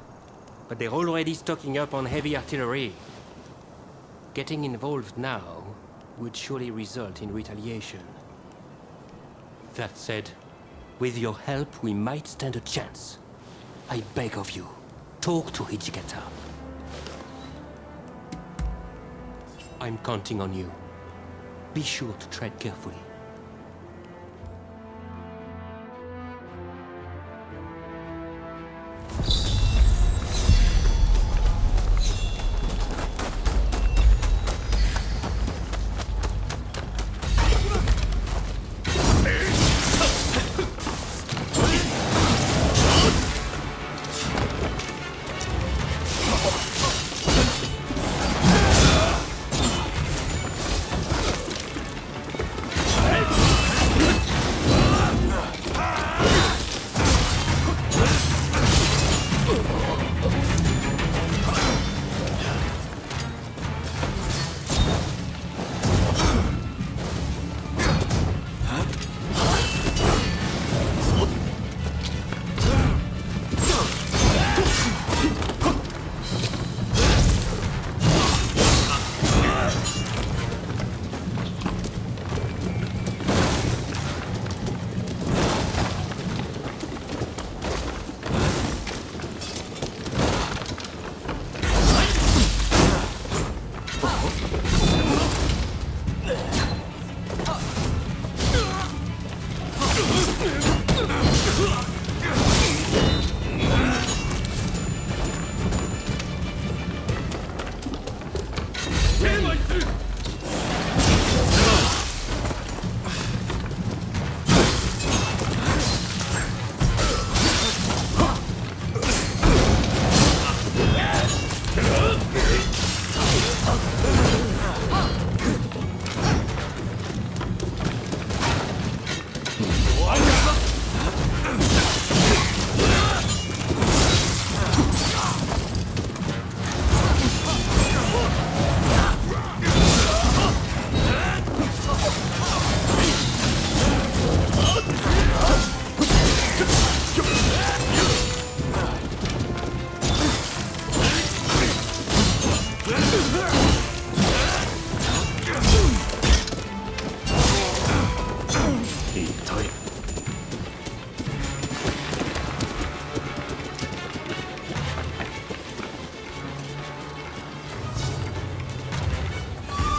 but they're already stocking up on heavy artillery. Getting involved now would surely result in retaliation. That said, with your help, we might stand a chance. I beg of you, talk to Hijikata. I'm counting on you. Be sure to tread carefully.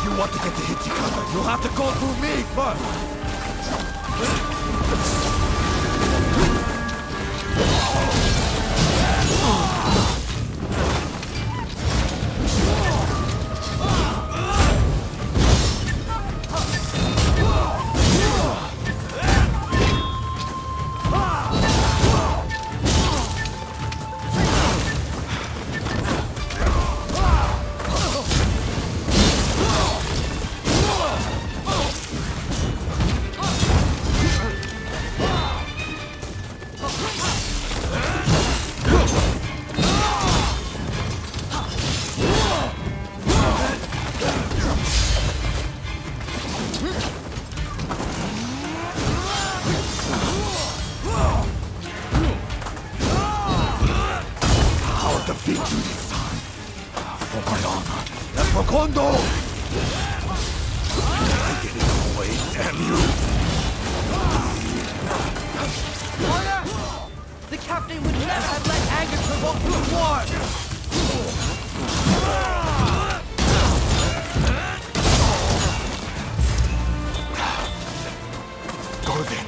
You want to get to Hijikata, you'll have to go through me first! Kondo! Get it away, damn you! Order! The captain would never have let anger provoke you to war! Go then.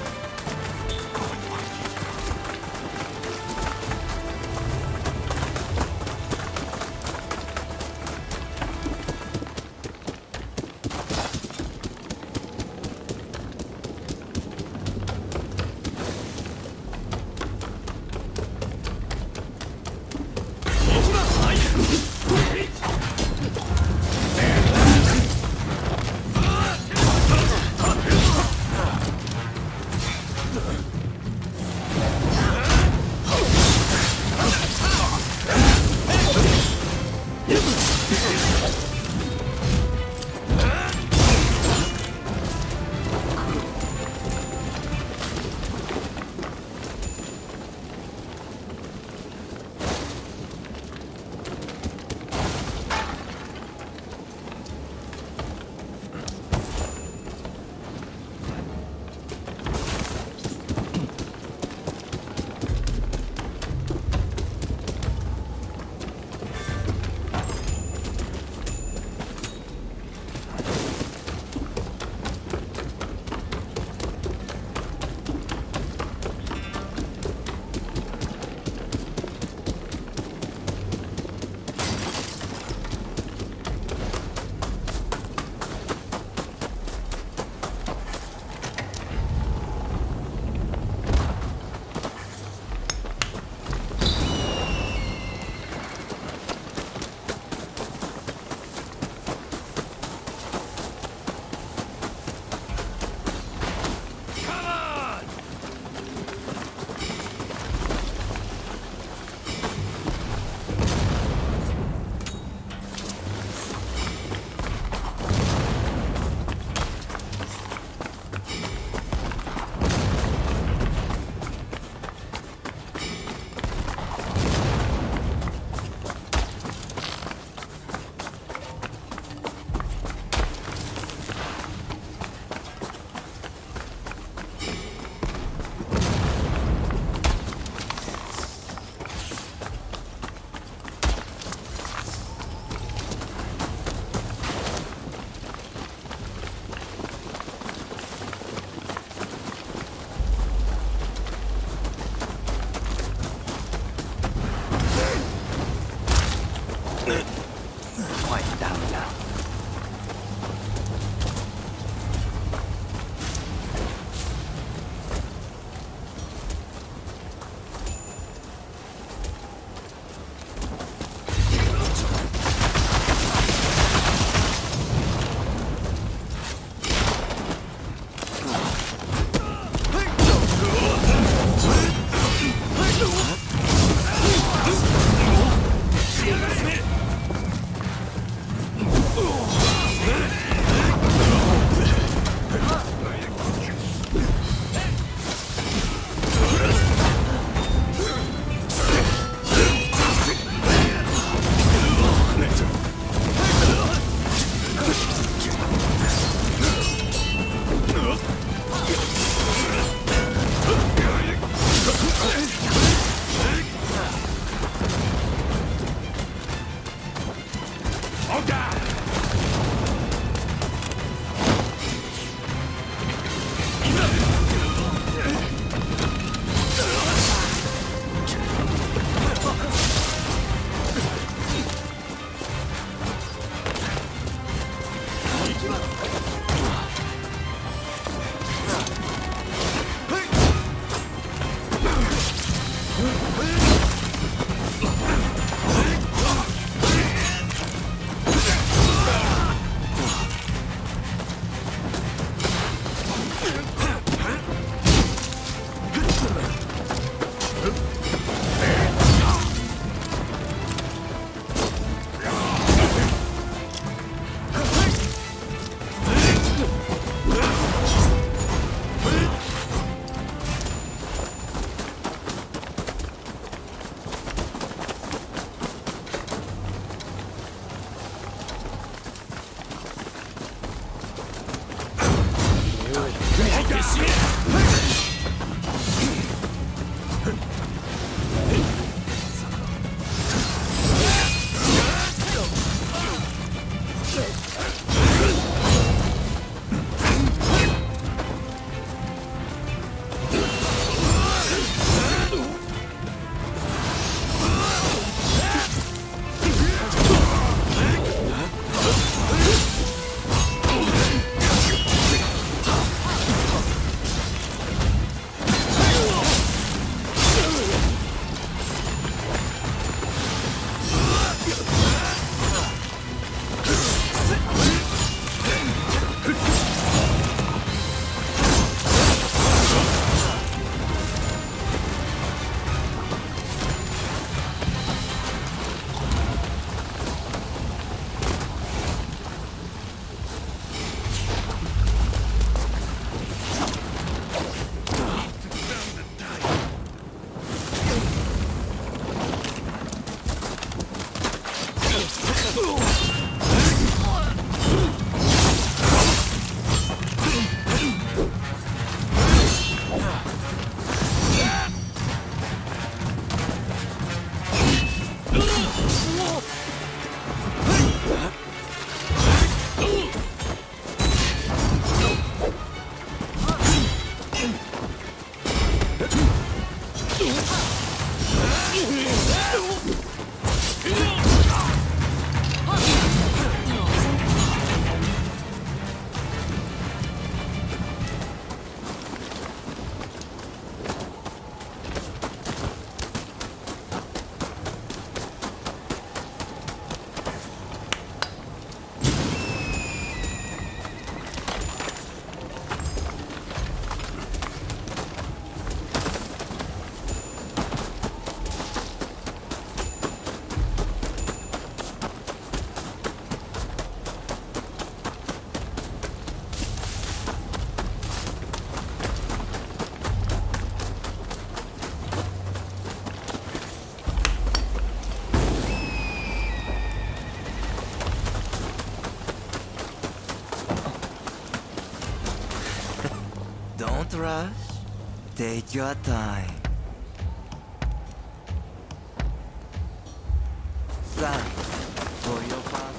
Don't rush. Take your time. Son, for your father.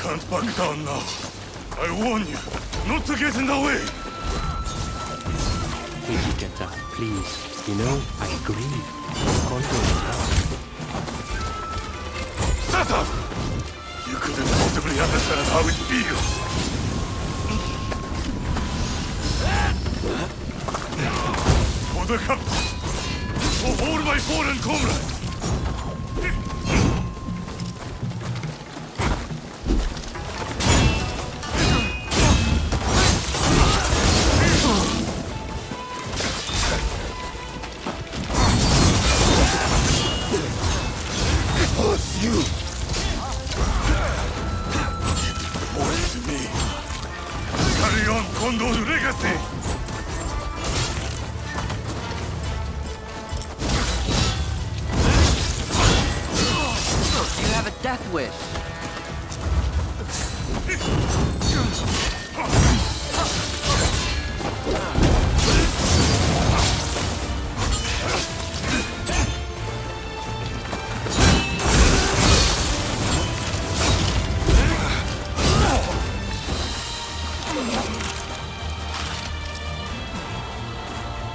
Can't back down now. I warn you, not to get in the way. Hijikata, please. You know, I agree. Kondo is right. Shut up! You couldn't possibly understand how it feels. For the captain, for all my fallen comrades. Death wish.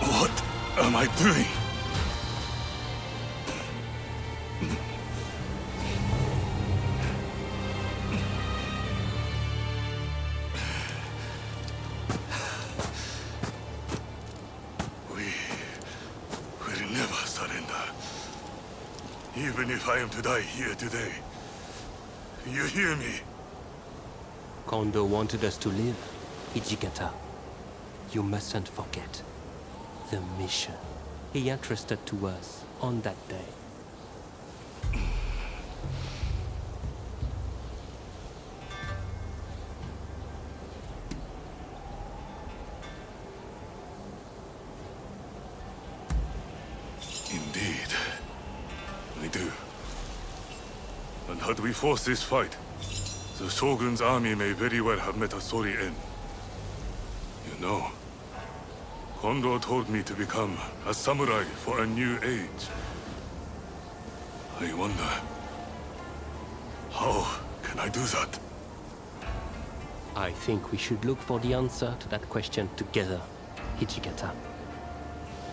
What am I doing? Even if I am to die here today. You hear me? Kondo wanted us to live. Hijikata, you mustn't forget the mission he entrusted to us on that day. Indeed. I do. And had we forced this fight, the Shogun's army may very well have met a sorry end. You know, Kondo told me to become a samurai for a new age. I wonder, how can I do that? I think we should look for the answer to that question together, Hijikata.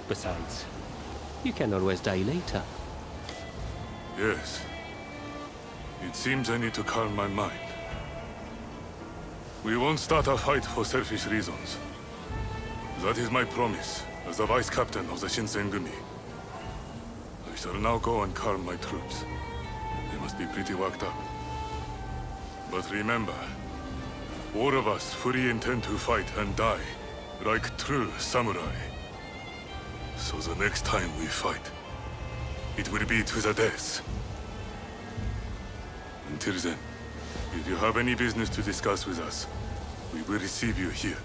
Besides, you can always die later. Yes. It seems I need to calm my mind. We won't start a fight for selfish reasons. That is my promise as the vice captain of the Shinsengumi. I shall now go and calm my troops. They must be pretty worked up. But remember, all of us fully intend to fight and die, like true samurai. So the next time we fight, it will be to the death. Until then, if you have any business to discuss with us, we will receive you here.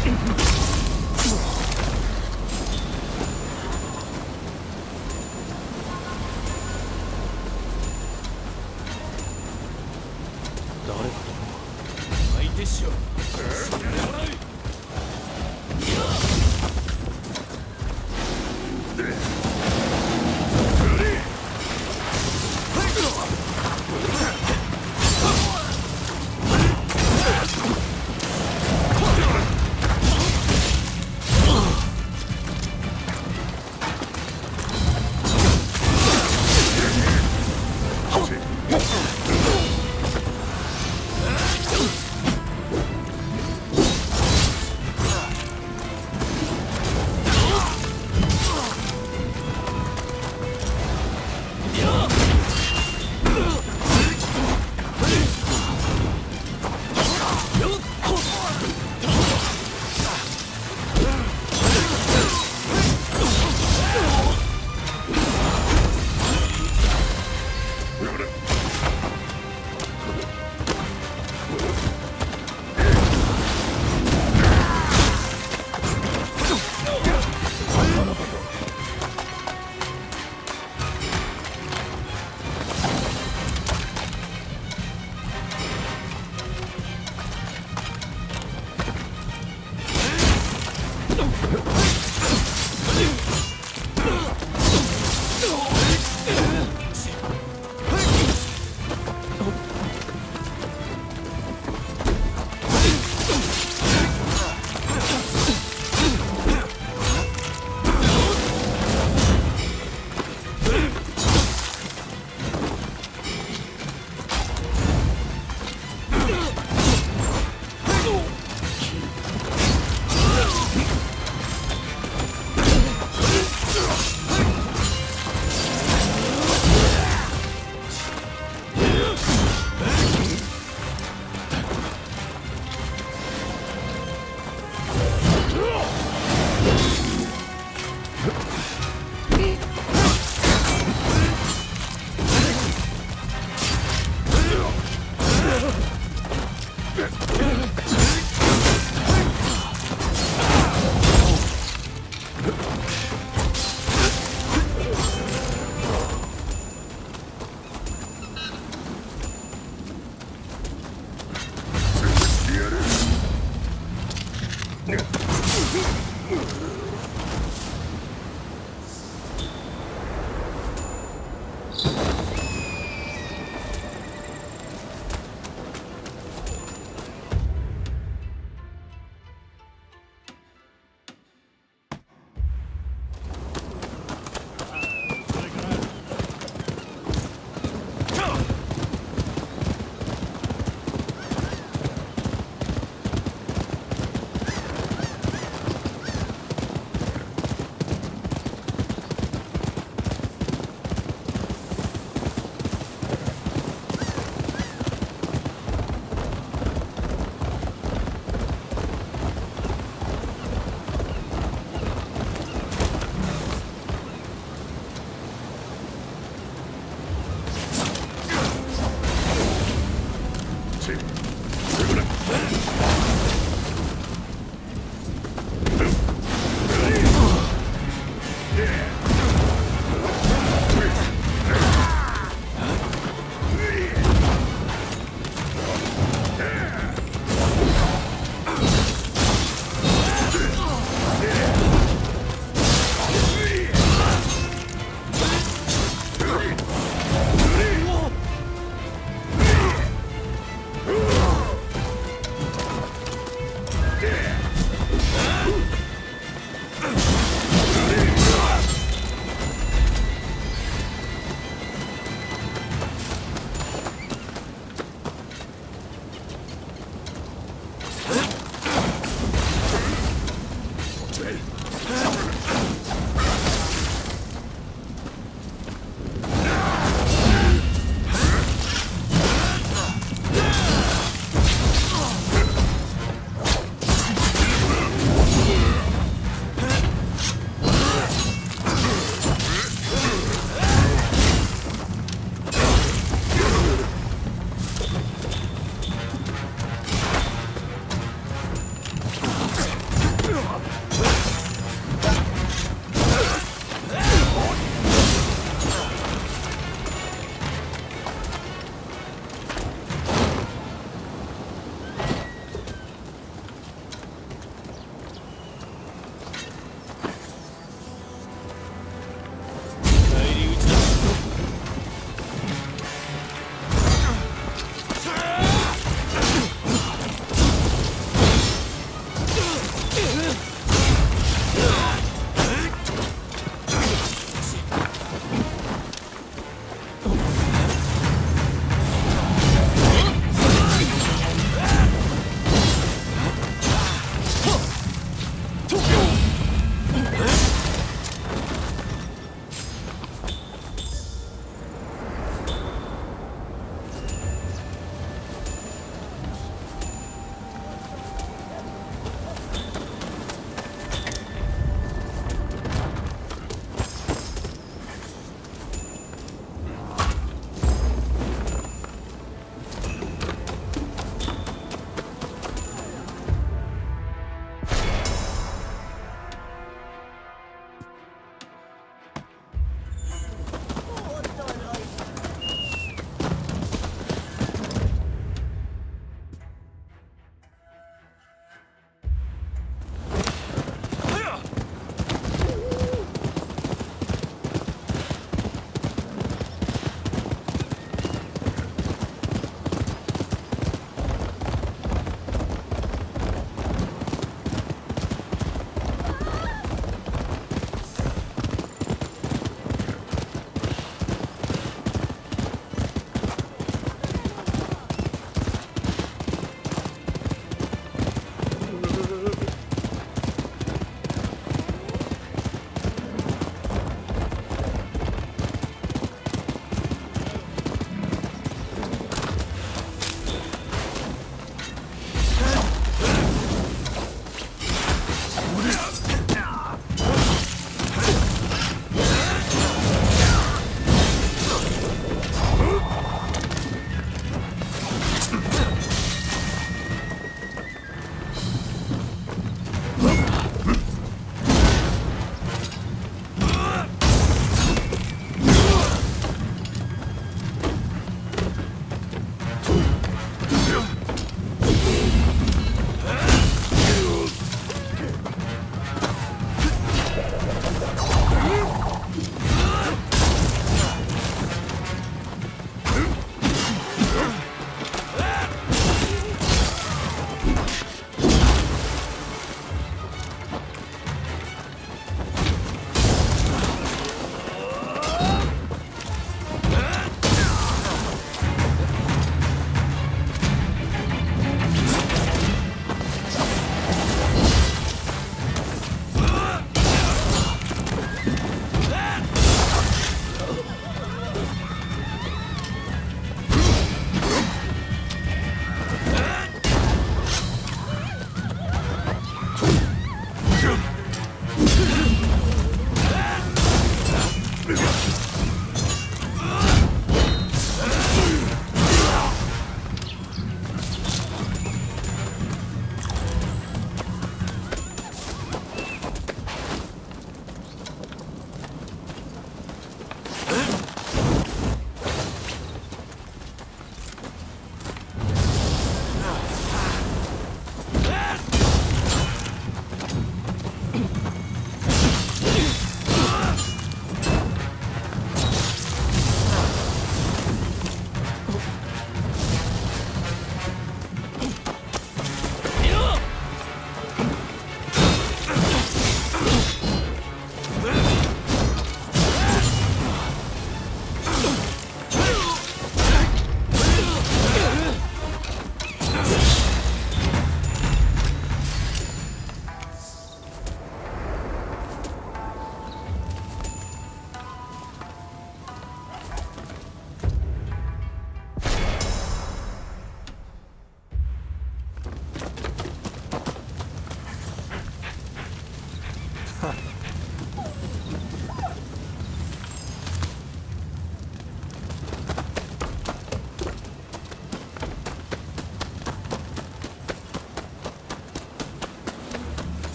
相手しよう。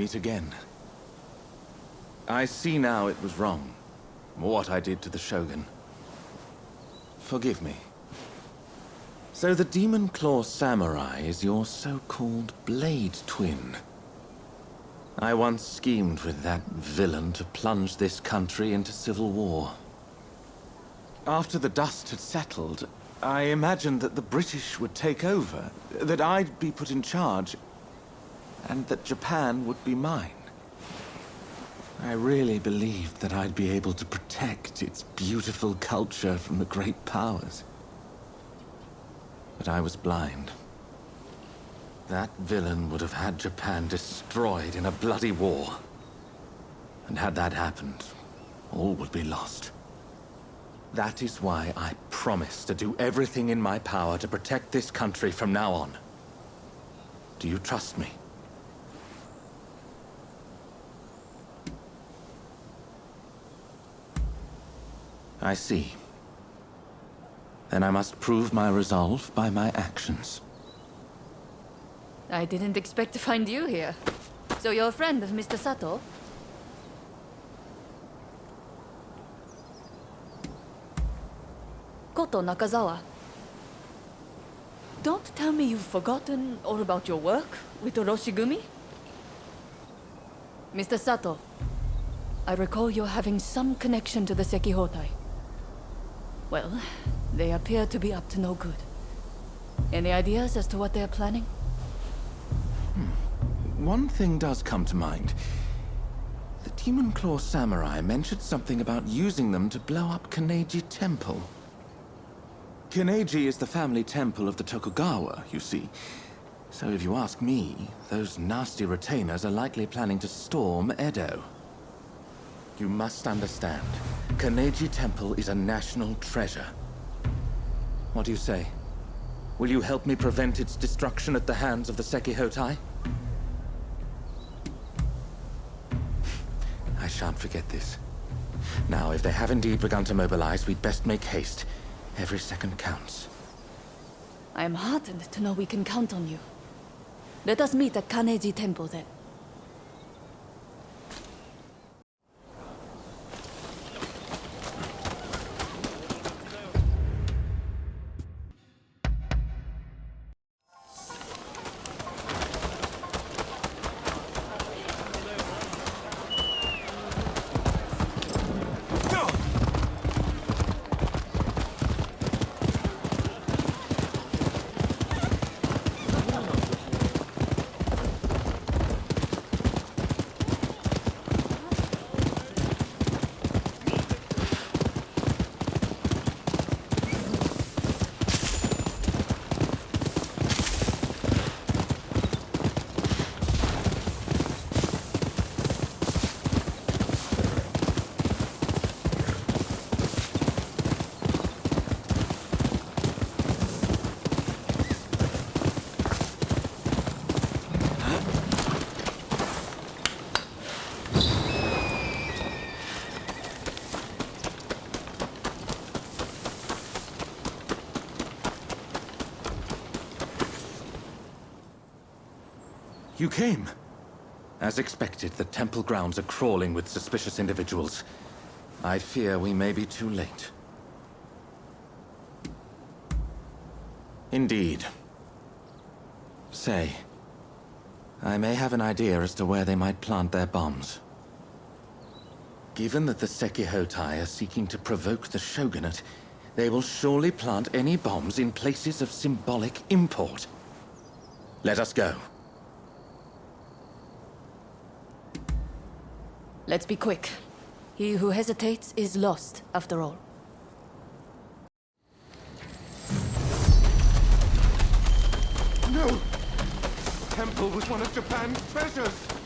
meet again. I see now it was wrong, what I did to the Shogun. Forgive me. So the Demon Claw Samurai is your so-called blade twin. I once schemed with that villain to plunge this country into civil war. After the dust had settled, I imagined that the British would take over, that I'd be put in charge, and that Japan would be mine. I really believed that I'd be able to protect its beautiful culture from the great powers. But I was blind. That villain would have had Japan destroyed in a bloody war. And had that happened, all would be lost. That is why I promise to do everything in my power to protect this country from now on. Do you trust me? I see. Then I must prove my resolve by my actions. I didn't expect to find you here. So you're a friend of Mr. Sato? Koto Nakazawa. Don't tell me you've forgotten all about your work with Oroshigumi? Mr. Sato, I recall you having some connection to the Sekihotai. Well, they appear to be up to no good. Any ideas as to what they're planning? One thing does come to mind. The Demon Claw Samurai mentioned something about using them to blow up Kaneji Temple. Kaneji is the family temple of the Tokugawa, you see. So if you ask me, those nasty retainers are likely planning to storm Edo. You must understand, Kaneji Temple is a national treasure. What do you say? Will you help me prevent its destruction at the hands of the Sekihotai? I shan't forget this. Now, if they have indeed begun to mobilize, we'd best make haste. Every second counts. I am heartened to know we can count on you. Let us meet at Kaneji Temple then. You came. As expected, the temple grounds are crawling with suspicious individuals. I fear we may be too late. Indeed. Say, I may have an idea as to where they might plant their bombs. Given that the Sekihotai are seeking to provoke the Shogunate, they will surely plant any bombs in places of symbolic import. Let us go. Let's be quick. He who hesitates is lost, after all. No! The temple was one of Japan's treasures!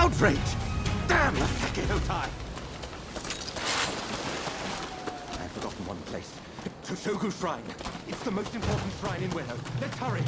outrage! Damn the Sekihotai! I've forgotten one place. Toshogu Shrine. It's the most important shrine in Weno. Let's hurry!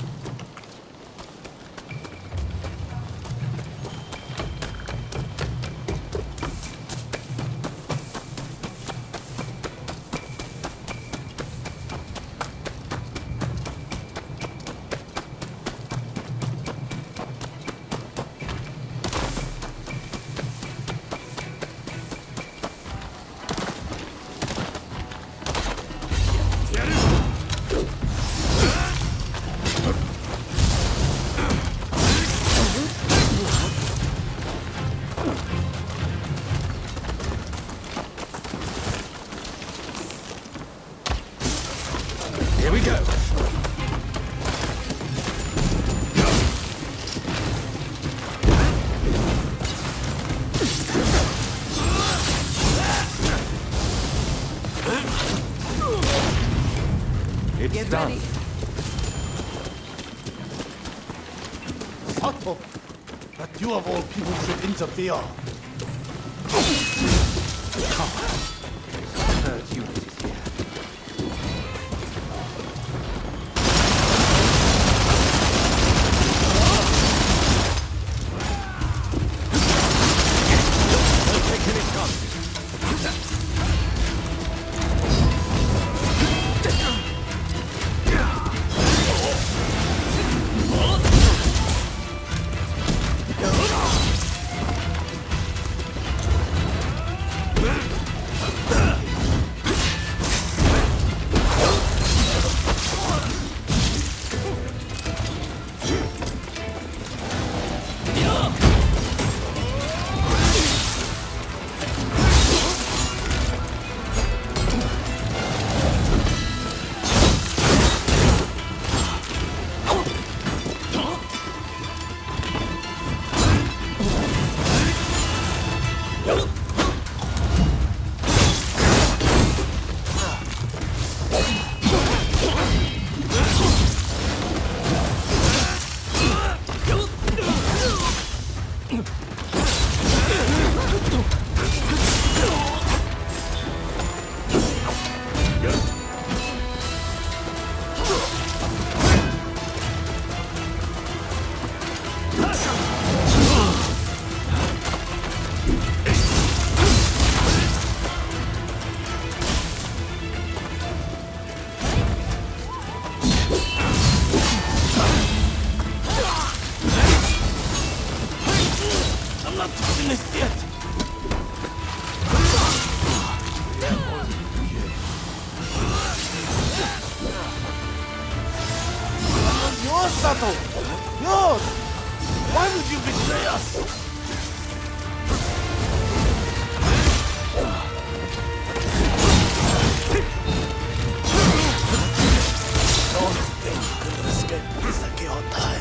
Here we go. It's done. Sato! That You of all people should interfere. Third unit is here. Sato! Yours! Why would you betray us? Don't think you could escape Misaki Otai.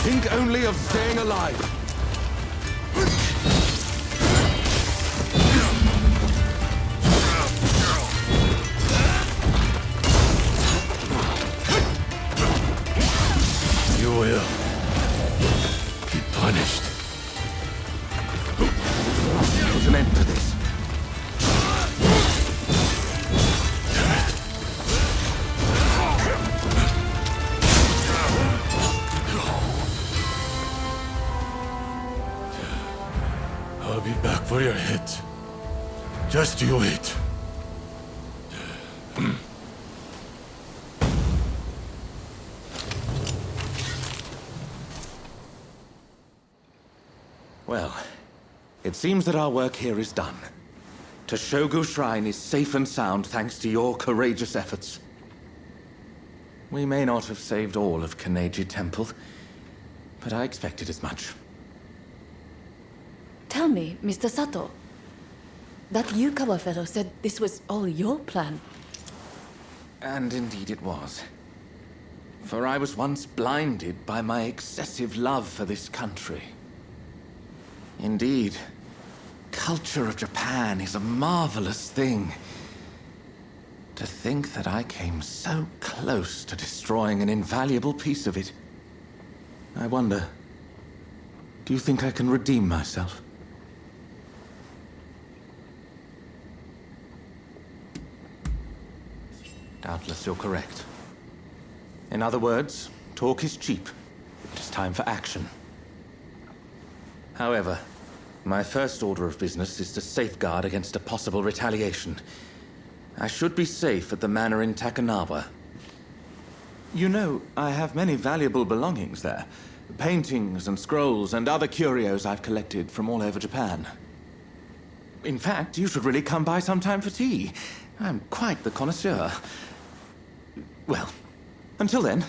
Think only of staying alive. You will be punished. There's an end to this. I'll be back for your hit. Just you wait. Well, it seems that our work here is done. Toshogu Shrine is safe and sound thanks to your courageous efforts. We may not have saved all of Kaneji Temple, but I expected as much. Tell me, Mr. Sato. That Yukawa fellow said this was all your plan. And indeed it was. For I was once blinded by my excessive love for this country. Indeed, culture of Japan is a marvelous thing. To think that I came so close to destroying an invaluable piece of it. I wonder, do you think I can redeem myself? Doubtless you're correct. In other words, talk is cheap. It is time for action. However, my first order of business is to safeguard against a possible retaliation. I should be safe at the manor in Takanawa. You know, I have many valuable belongings there. Paintings and scrolls and other curios I've collected from all over Japan. In fact, you should really come by sometime for tea. I'm quite the connoisseur. Well, until then.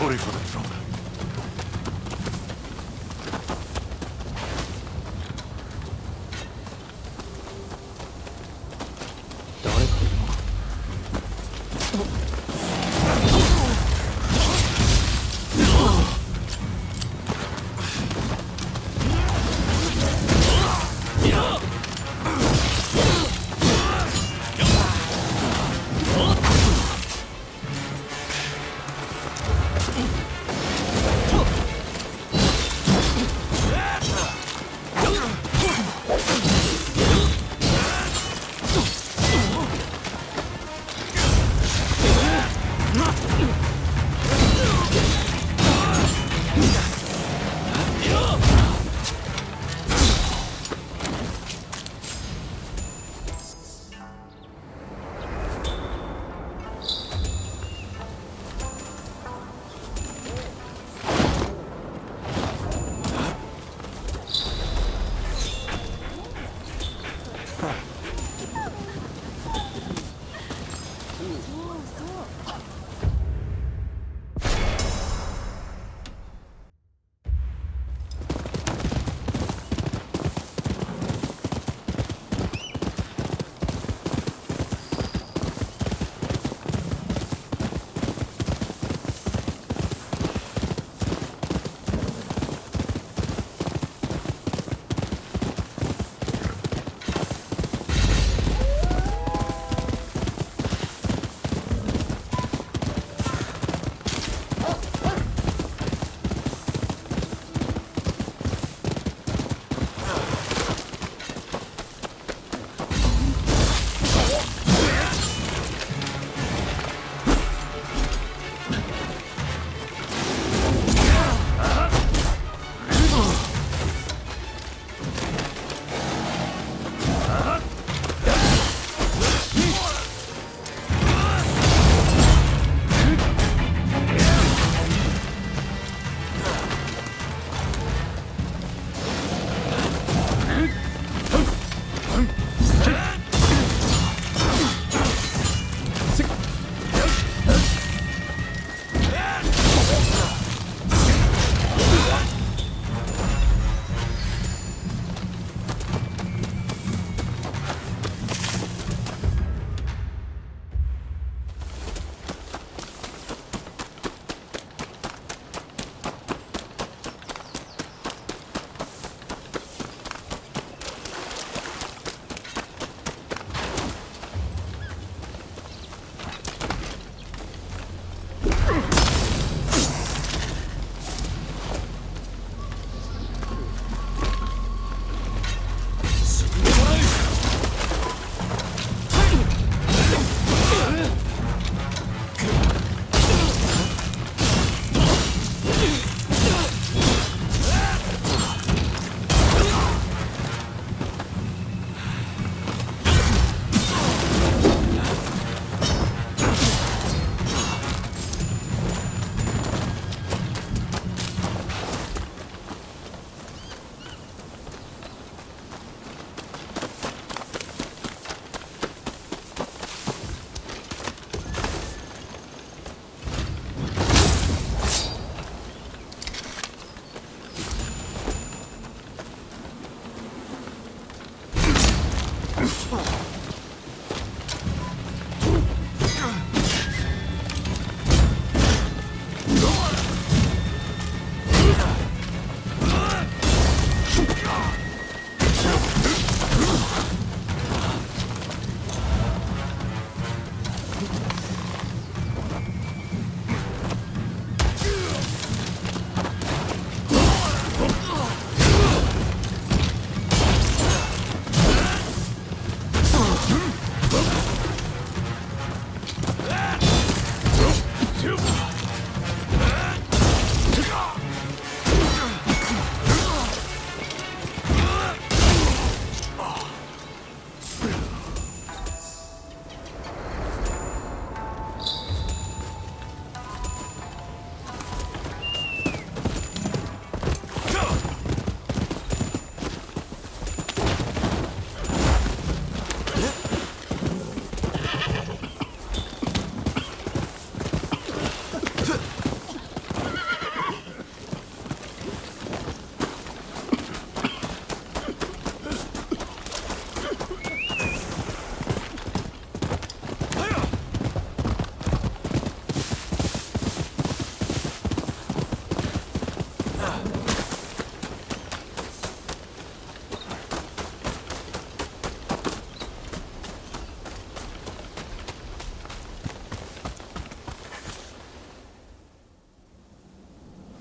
Sorry for the trouble.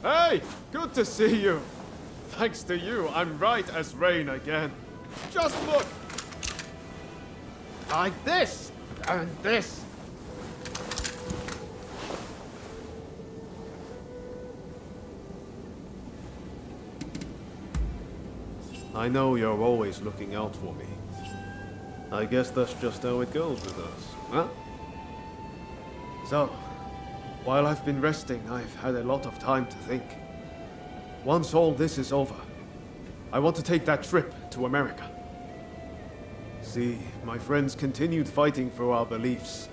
Hey, good to see you. Thanks to you, I'm right as rain again. Just look. Like this, and this. I know you're always looking out for me. I guess that's just how it goes with us, huh? So, while I've been resting, I've had a lot of time to think. Once all this is over, I want to take that trip to America. See, my friends continued fighting for our beliefs,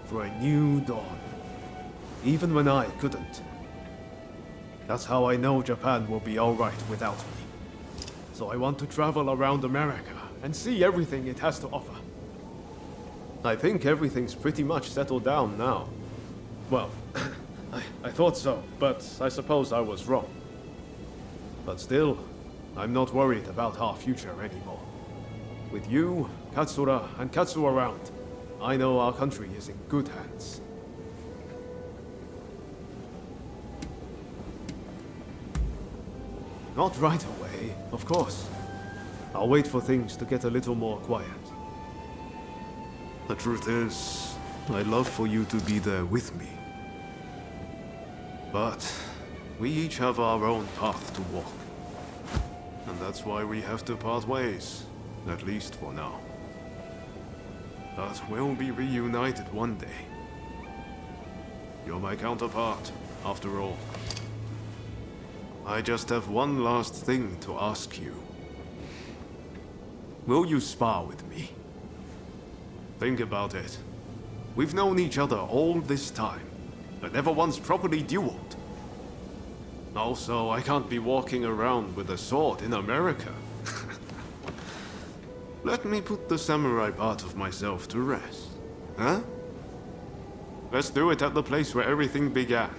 for a new dawn, even when I couldn't. That's how I know Japan will be all right without me. So I want to travel around America and see everything it has to offer. I think everything's pretty much settled down now. Well, I thought so, but I suppose I was wrong. But still, I'm not worried about our future anymore. With you, Katsura, and Katsu around, I know our country is in good hands. Not right away, of course. I'll wait for things to get a little more quiet. The truth is, I'd love for you to be there with me. But we each have our own path to walk. And that's why we have to part ways, at least for now. But we'll be reunited one day. You're my counterpart, after all. I just have one last thing to ask you. Will you spar with me? Think about it. We've known each other all this time, but never once properly dueled. Also, I can't be walking around with a sword in America. Let me put the samurai part of myself to rest. Huh? Let's do it at the place where everything began.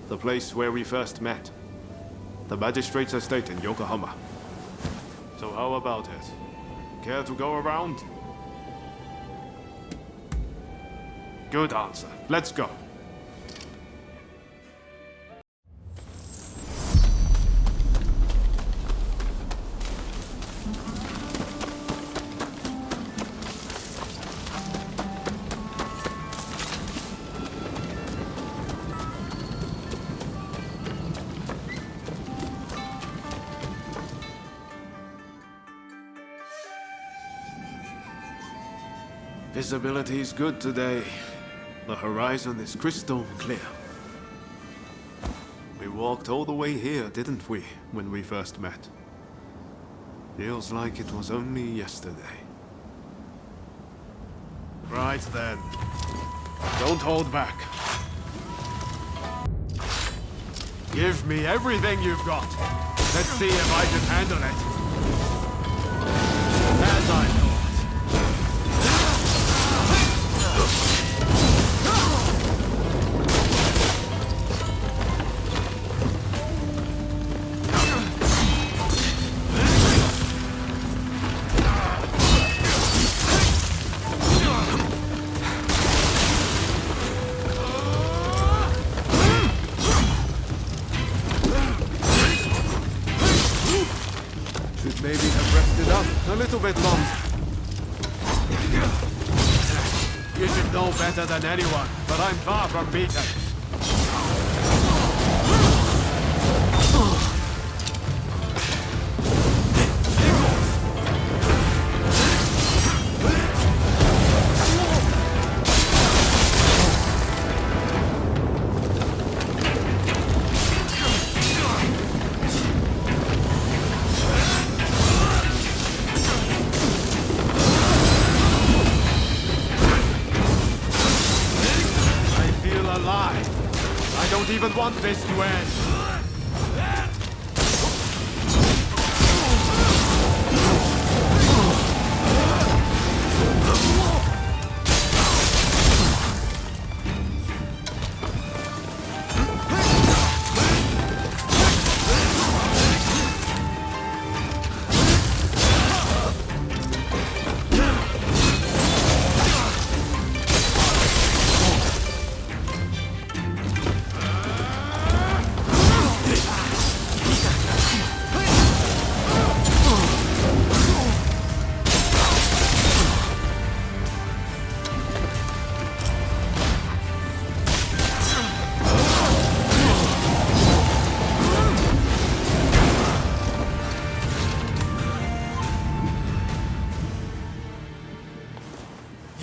The place where we first met. The magistrate's estate in Yokohama. So how about it? Care to go around? Good answer. Let's go. Visibility is good today. The horizon is crystal clear. We walked all the way here, didn't we, when we first met? Feels like it was only yesterday. Right then. Don't hold back. Give me everything you've got. Let's see if I can handle it. As I thought. Maybe have rested up a little bit longer. You should know better than anyone, but I'm far from beaten. I don't even want this to end.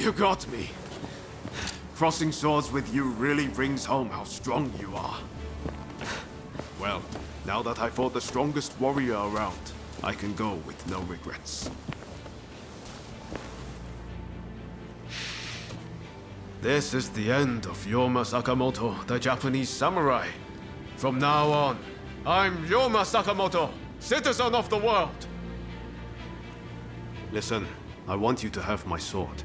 You got me. Crossing swords with you really brings home how strong you are. Well, now that I fought the strongest warrior around, I can go with no regrets. This is the end of Yoma Sakamoto, the Japanese samurai. From now on, I'm Yoma Sakamoto, citizen of the world. Listen, I want you to have my sword.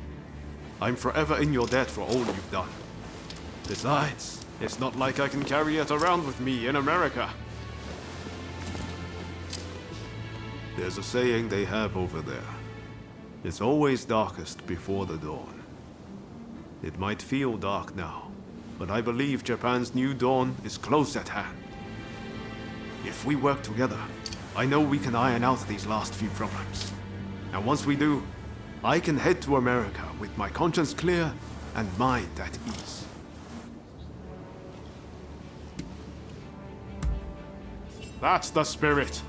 I'm forever in your debt for all you've done. Besides, it's not like I can carry it around with me in America. There's a saying they have over there. It's always darkest before the dawn. It might feel dark now, but I believe Japan's new dawn is close at hand. If we work together, I know we can iron out these last few problems. And once we do, I can head to America with my conscience clear and mind at ease. That's the spirit.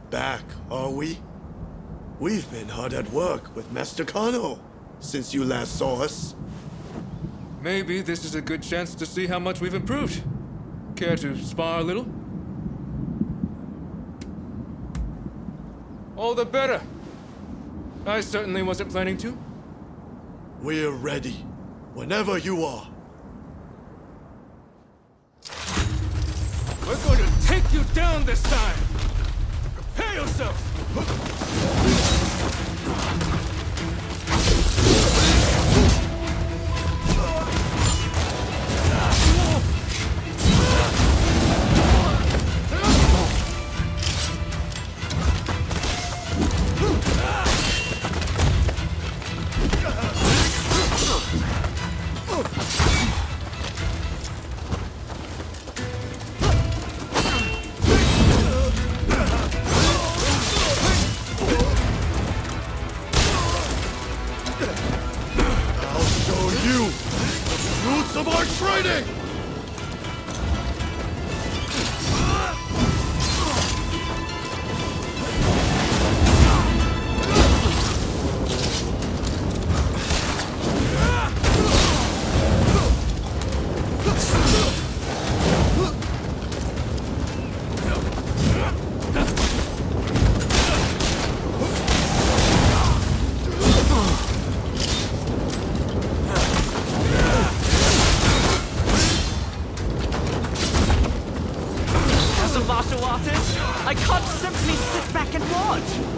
Back, are we? We've been hard at work with Master Kano since you last saw us. Maybe this is a good chance to see how much we've improved. Care to spar a little? All the better. I certainly wasn't planning to. We're ready, whenever you are. We're going to take you down this time! Prepare yourself! I can't simply sit back and watch!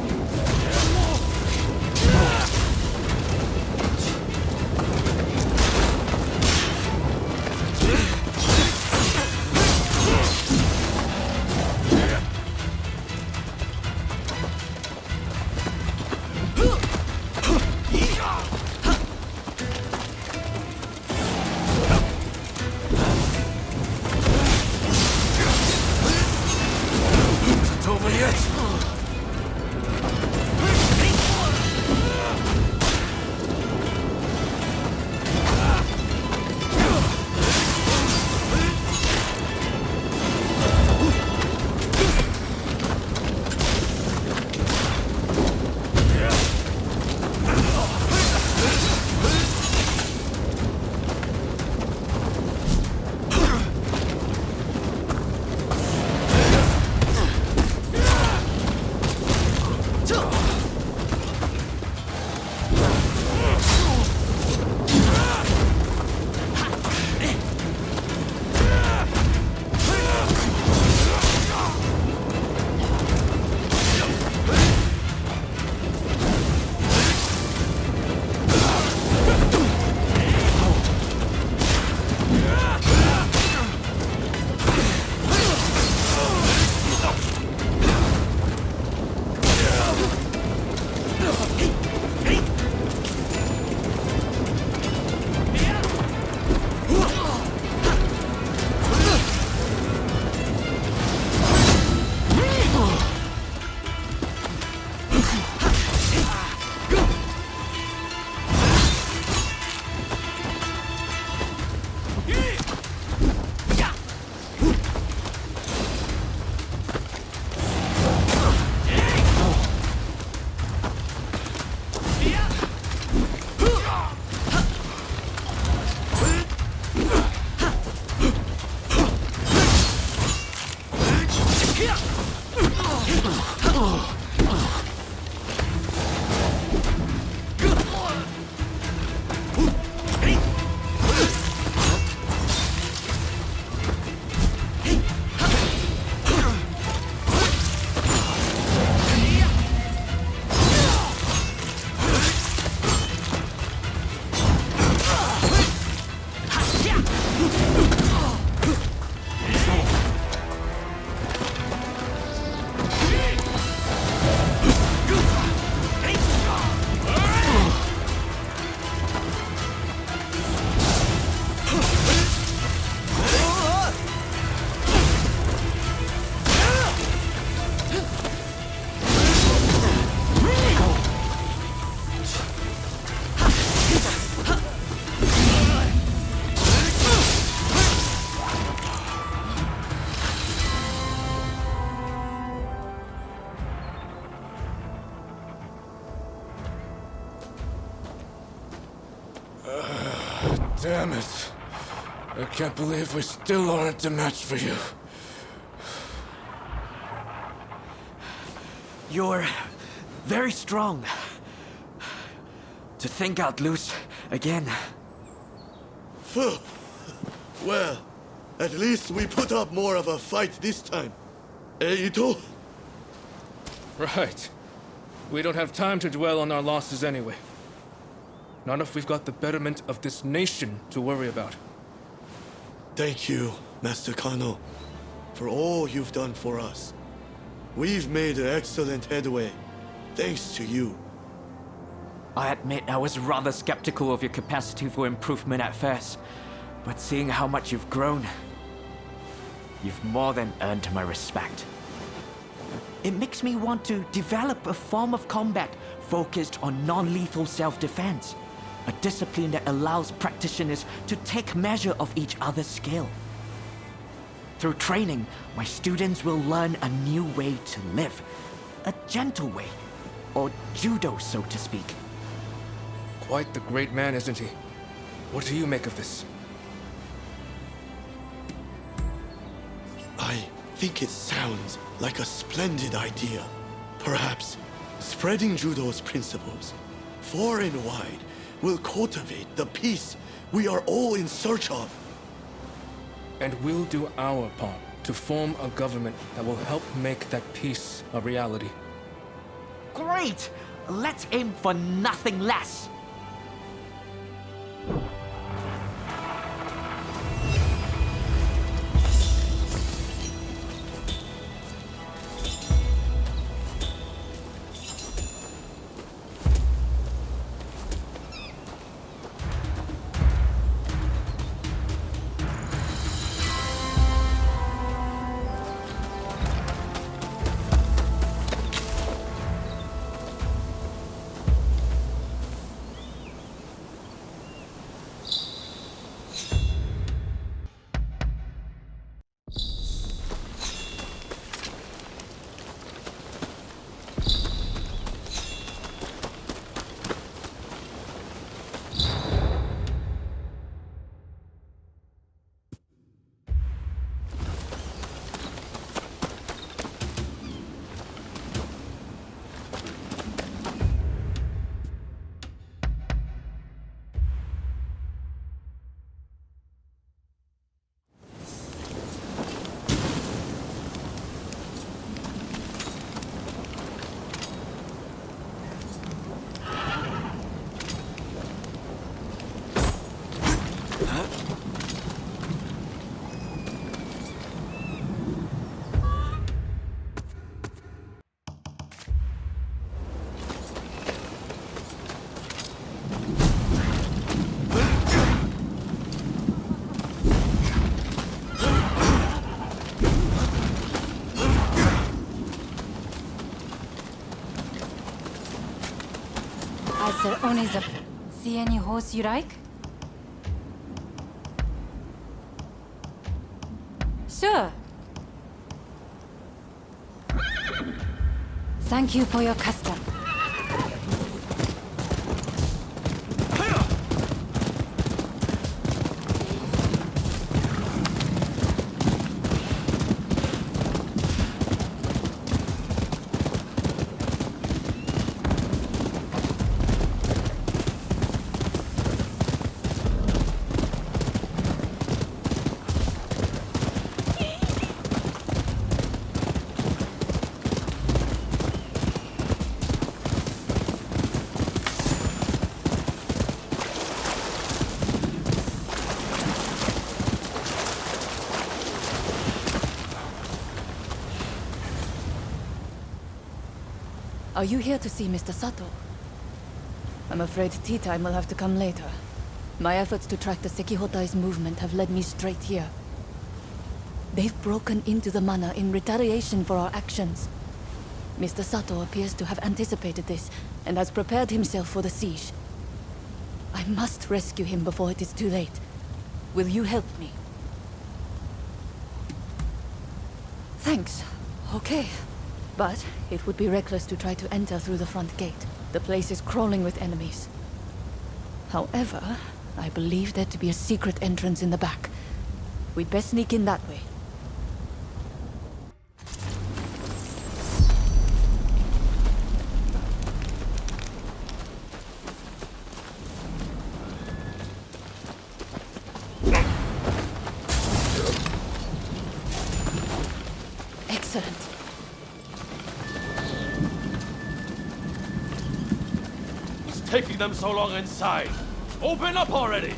Damn it. I can't believe we still aren't a match for you. You're very strong. To think I'd lose again. Phew. Well, at least we put up more of a fight this time. Ito? Right. We don't have time to dwell on our losses anyway. Not if we've got the betterment of this nation to worry about. Thank you, Master Kano, for all you've done for us. We've made excellent headway, thanks to you. I admit I was rather skeptical of your capacity for improvement at first, but seeing how much you've grown, you've more than earned my respect. It makes me want to develop a form of combat focused on non-lethal self-defense. A discipline that allows practitioners to take measure of each other's skill. Through training, my students will learn a new way to live. A gentle way. Or judo, so to speak. Quite the great man, isn't he? What do you make of this? I think it sounds like a splendid idea. Perhaps spreading judo's principles far and wide will cultivate the peace we are all in search of. And we'll do our part to form a government that will help make that peace a reality. Great! Let's aim for nothing less! Sir Oni's up. See any horse you like? Sure. Thank you for your custom. Are you here to see Mr. Sato? I'm afraid tea time will have to come later. My efforts to track the Sekihotai's movement have led me straight here. They've broken into the manor in retaliation for our actions. Mr. Sato appears to have anticipated this and has prepared himself for the siege. I must rescue him before it is too late. Will you help me? Thanks. Okay. But it would be reckless to try to enter through the front gate. The place is crawling with enemies. However, I believe there to be a secret entrance in the back. We'd best sneak in that way. Excellent. What's taking them so long inside? Open up already!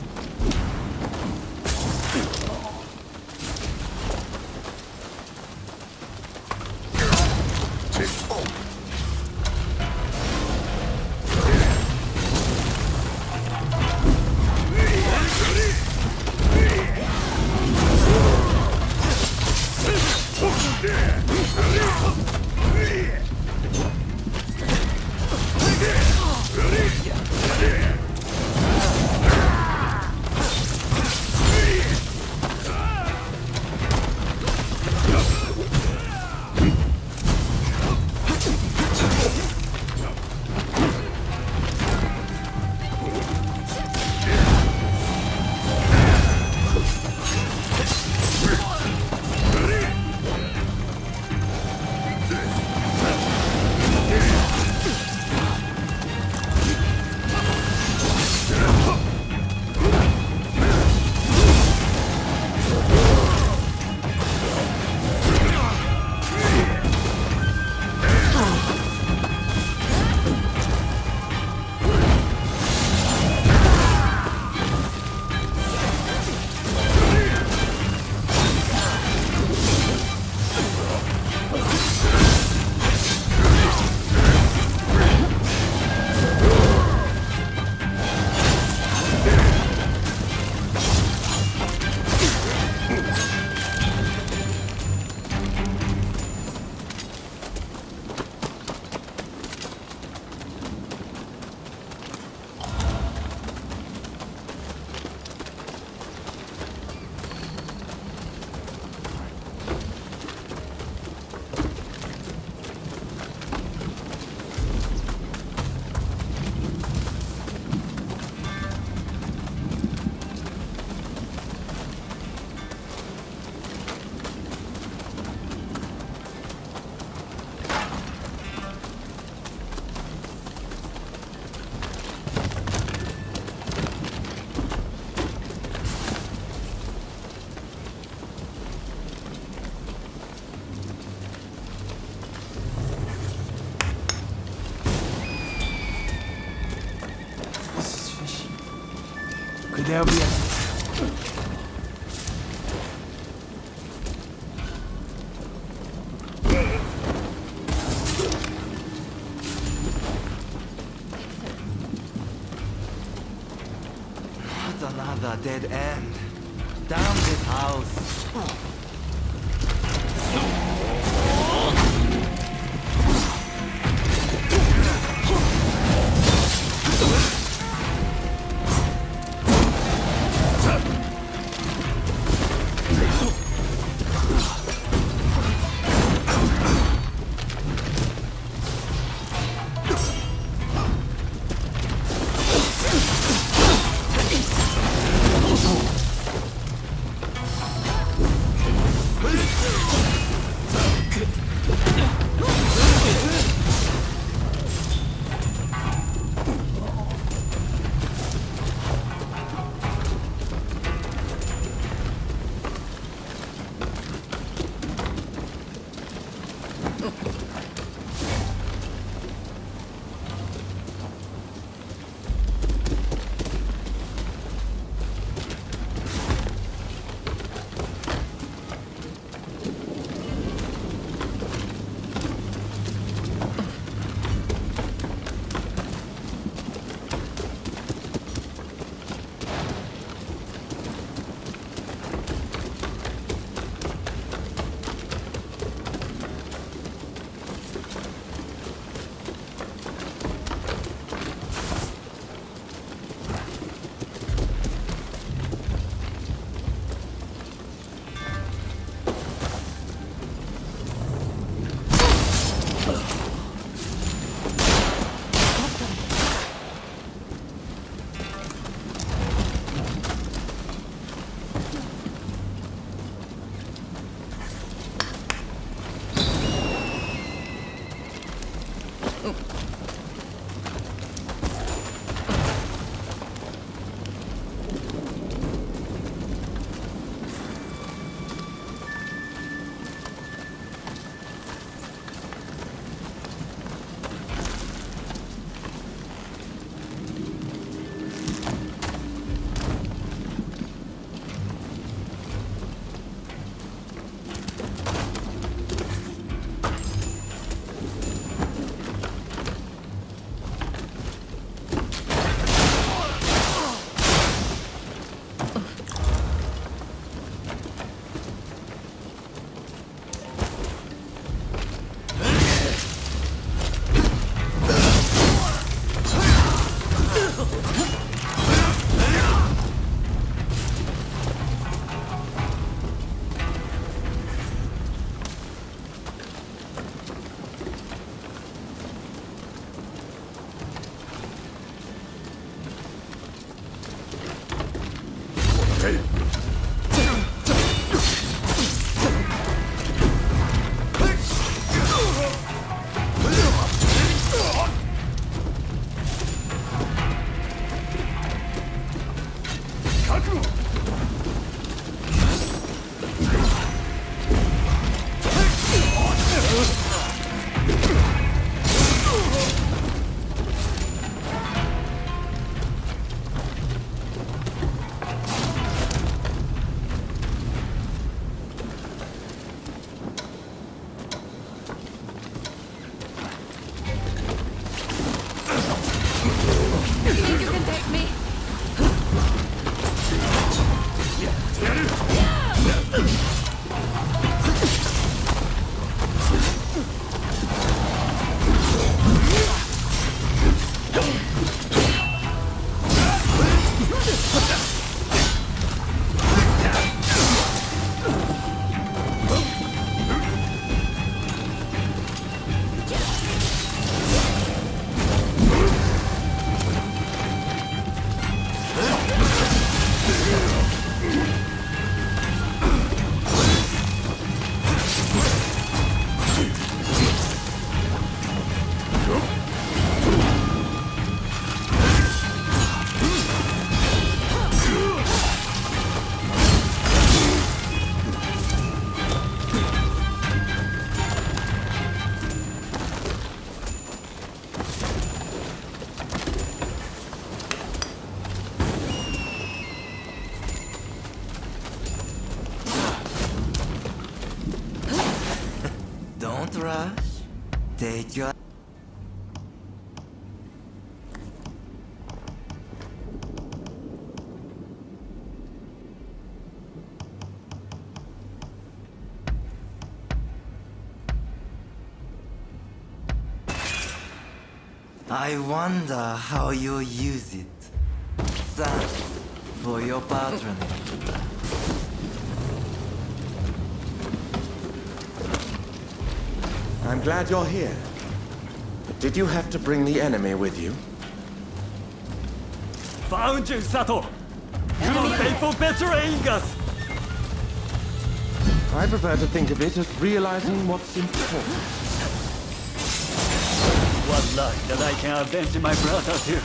Could there be a... What another dead end. Damn this house. Don't rush. Take your... I wonder how you use it. Thanks for your patronage. I'm glad you're here. Did you have to bring the enemy with you? Found you, Sato! You don't pay for betraying us! I prefer to think of it as realizing what's important. What luck that I can avenge my brother too.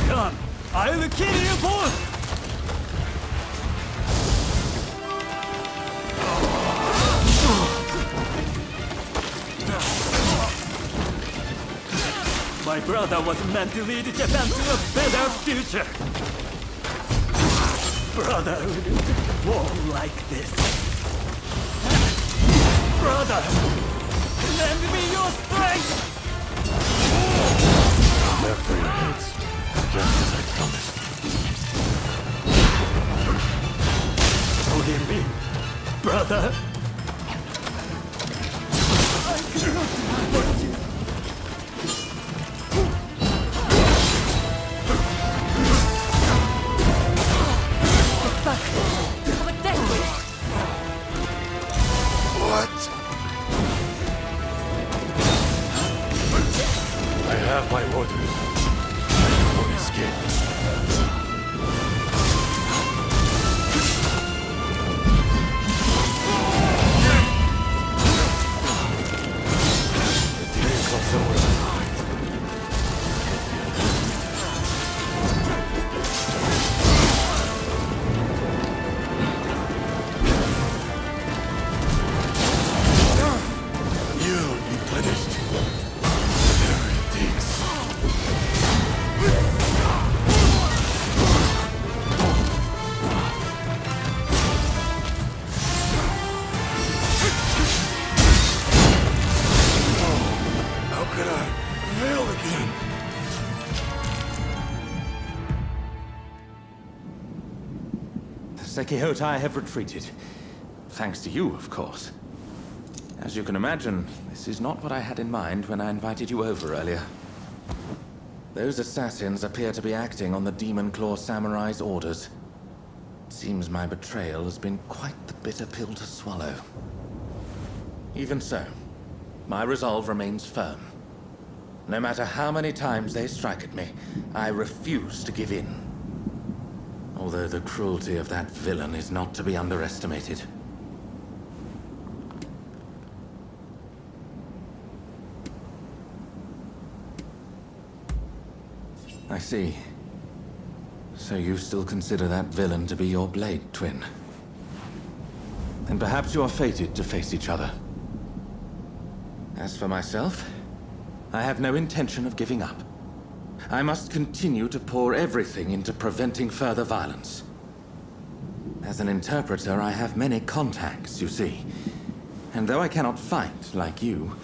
Come, I will kill you both! My brother was meant to lead Japan to a better future. Brotherhood won't like this. Brother, lend me your strength! There for your heads, just as I promised. Forgive me, brother. I cannot support you. What? I have my orders. I won't escape. The days of samurai. Sekihotai have retreated. Thanks to you, of course. As you can imagine, this is not what I had in mind when I invited you over earlier. Those assassins appear to be acting on the Demon Claw Samurai's orders. It seems my betrayal has been quite the bitter pill to swallow. Even so, my resolve remains firm. No matter how many times they strike at me, I refuse to give in. Although the cruelty of that villain is not to be underestimated. I see. So you still consider that villain to be your blade twin? Then perhaps you are fated to face each other. As for myself, I have no intention of giving up. I must continue to pour everything into preventing further violence. As an interpreter, I have many contacts, you see. And though I cannot fight like you,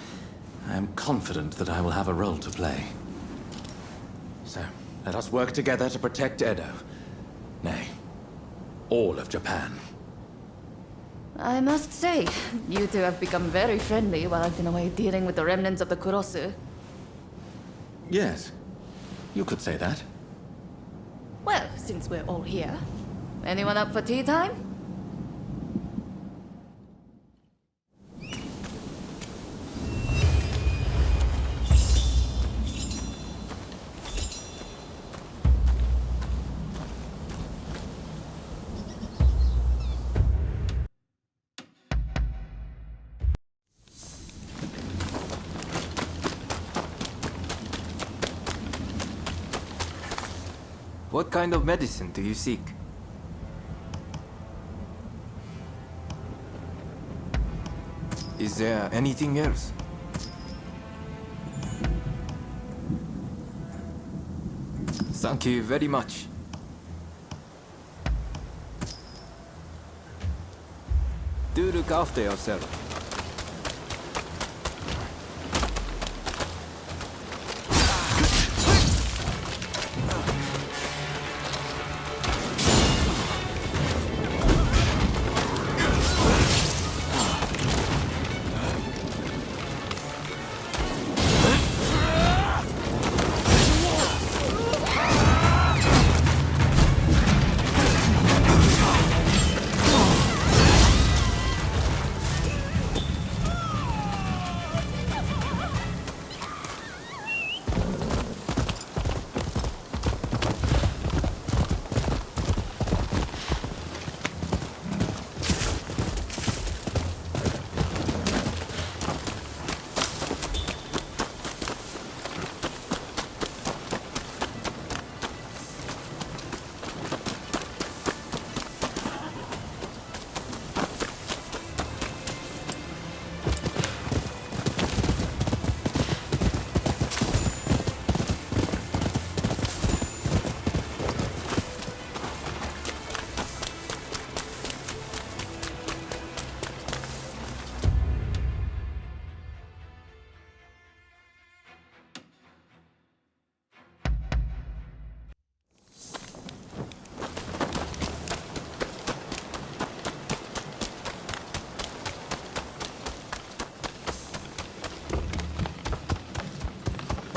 I am confident that I will have a role to play. So, let us work together to protect Edo. Nay, all of Japan. I must say, you two have become very friendly while I've been away dealing with the remnants of the Kurosu. Yes, you could say that. Well, since we're all here, anyone up for tea time? What kind of medicine do you seek? Is there anything else? Thank you very much. Do look after yourself.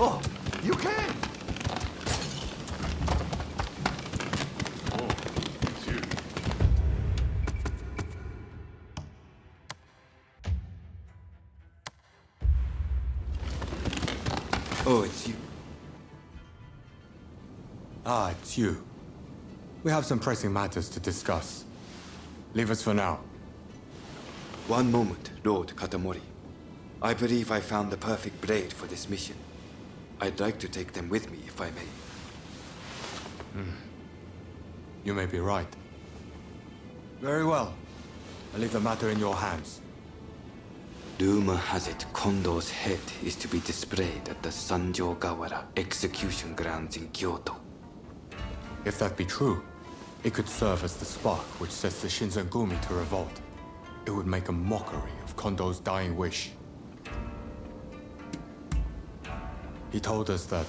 Oh, you can! Oh, it's you. Oh, it's you. Ah, it's you. We have some pressing matters to discuss. Leave us for now. One moment, Lord Katamori. I believe I found the perfect blade for this mission. I'd like to take them with me, if I may. You may be right. Very well. I leave the matter in your hands. Rumor has it Kondo's head is to be displayed at the Sanjōgawara execution grounds in Kyoto. If that be true, it could serve as the spark which sets the Shinsengumi to revolt. It would make a mockery of Kondo's dying wish. He told us that,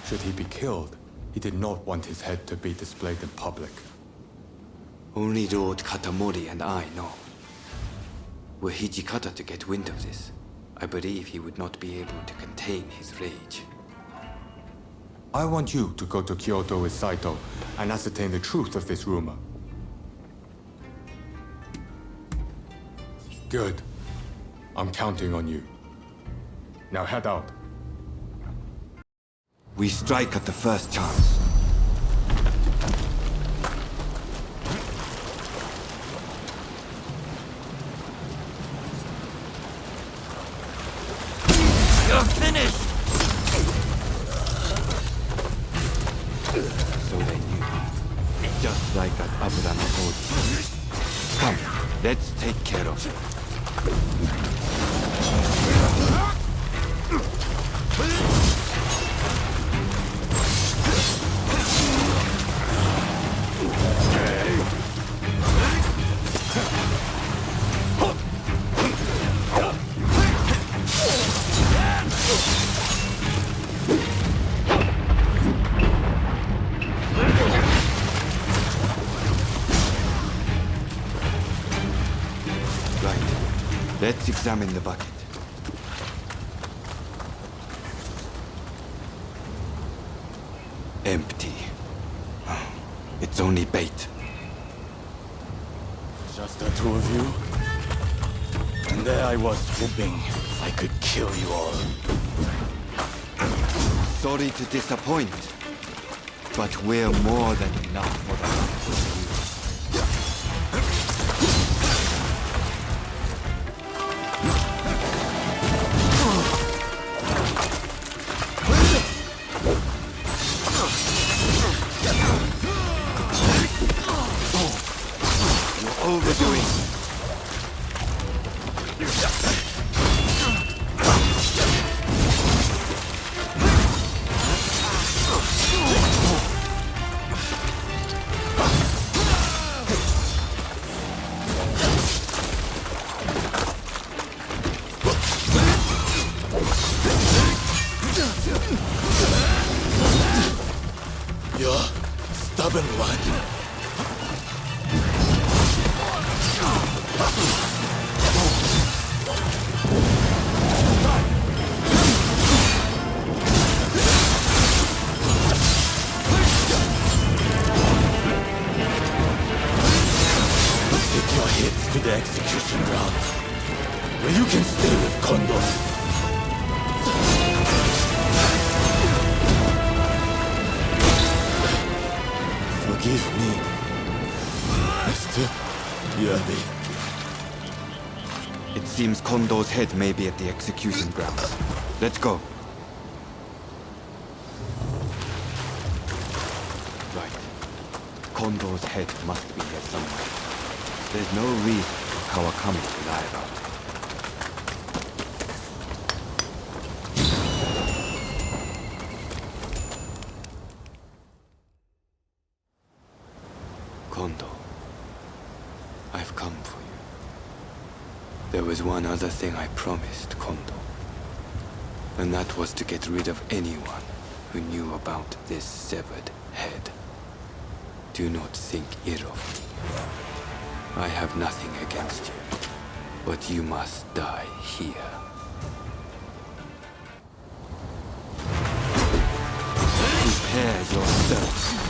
should he be killed, he did not want his head to be displayed in public. Only Lord Katamori and I know. Were Hijikata to get wind of this, I believe he would not be able to contain his rage. I want you to go to Kyoto with Saito and ascertain the truth of this rumor. Good. I'm counting on you. Now head out. We strike at the first chance. You're finished! So they knew. Just like at Abura. Come, let's take care of it. Let's examine the bucket. Empty. It's only bait. Just the two of you? And there I was hoping I could kill you all. Sorry to disappoint, but we're more than enough for the hunt for you. Overdoing. You're stubborn one. Take your hits to the execution ground, where you can stay with Kondo. Forgive me, Mr. Yabe. It seems Kondo's head may be at the execution grounds. Let's go. Right. Kondo's head must be here somewhere. There's no reason for Kawakami to lie about it. Kondo, I've come for you. There was one other thing I promised Kondo, and that was to get rid of anyone who knew about this severed head. Do not think ill of me. I have nothing against you, but you must die here. Prepare yourself.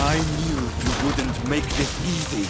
I knew you wouldn't make this easy.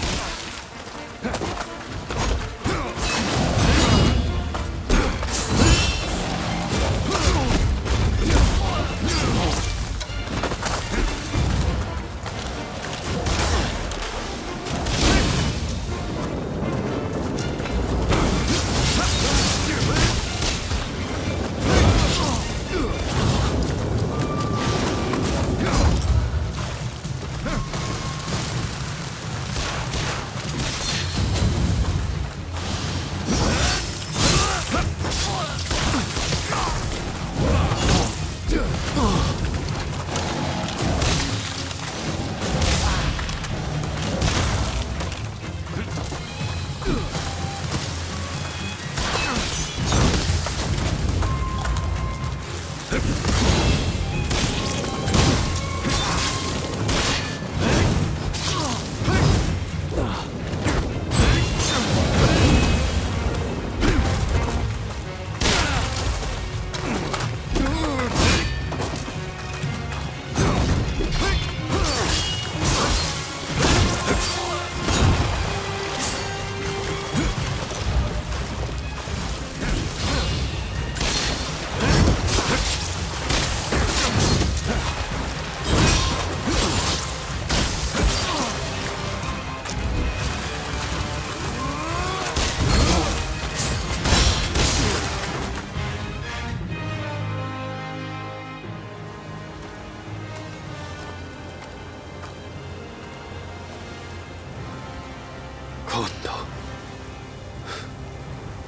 Kondo,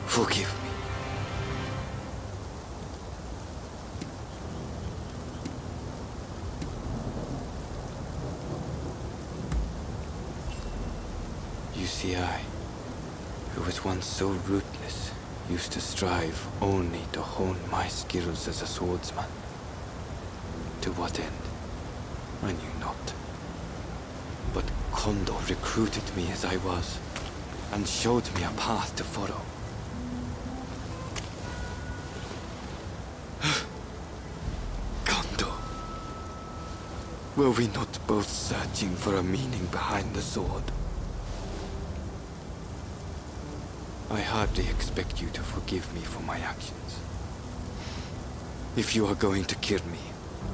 forgive me. You see, I, who was once so ruthless, used to strive only to hone my skills as a swordsman. To what end? I knew not. But Kondo recruited me as I was, and showed me a path to follow. Kondo, were we not both searching for a meaning behind the sword? I hardly expect you to forgive me for my actions. If you are going to kill me,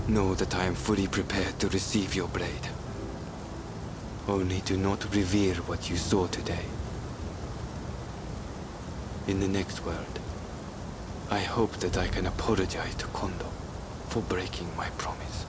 know that I am fully prepared to receive your blade. Only do not reveal what you saw today. In the next world, I hope that I can apologize to Kondo for breaking my promise.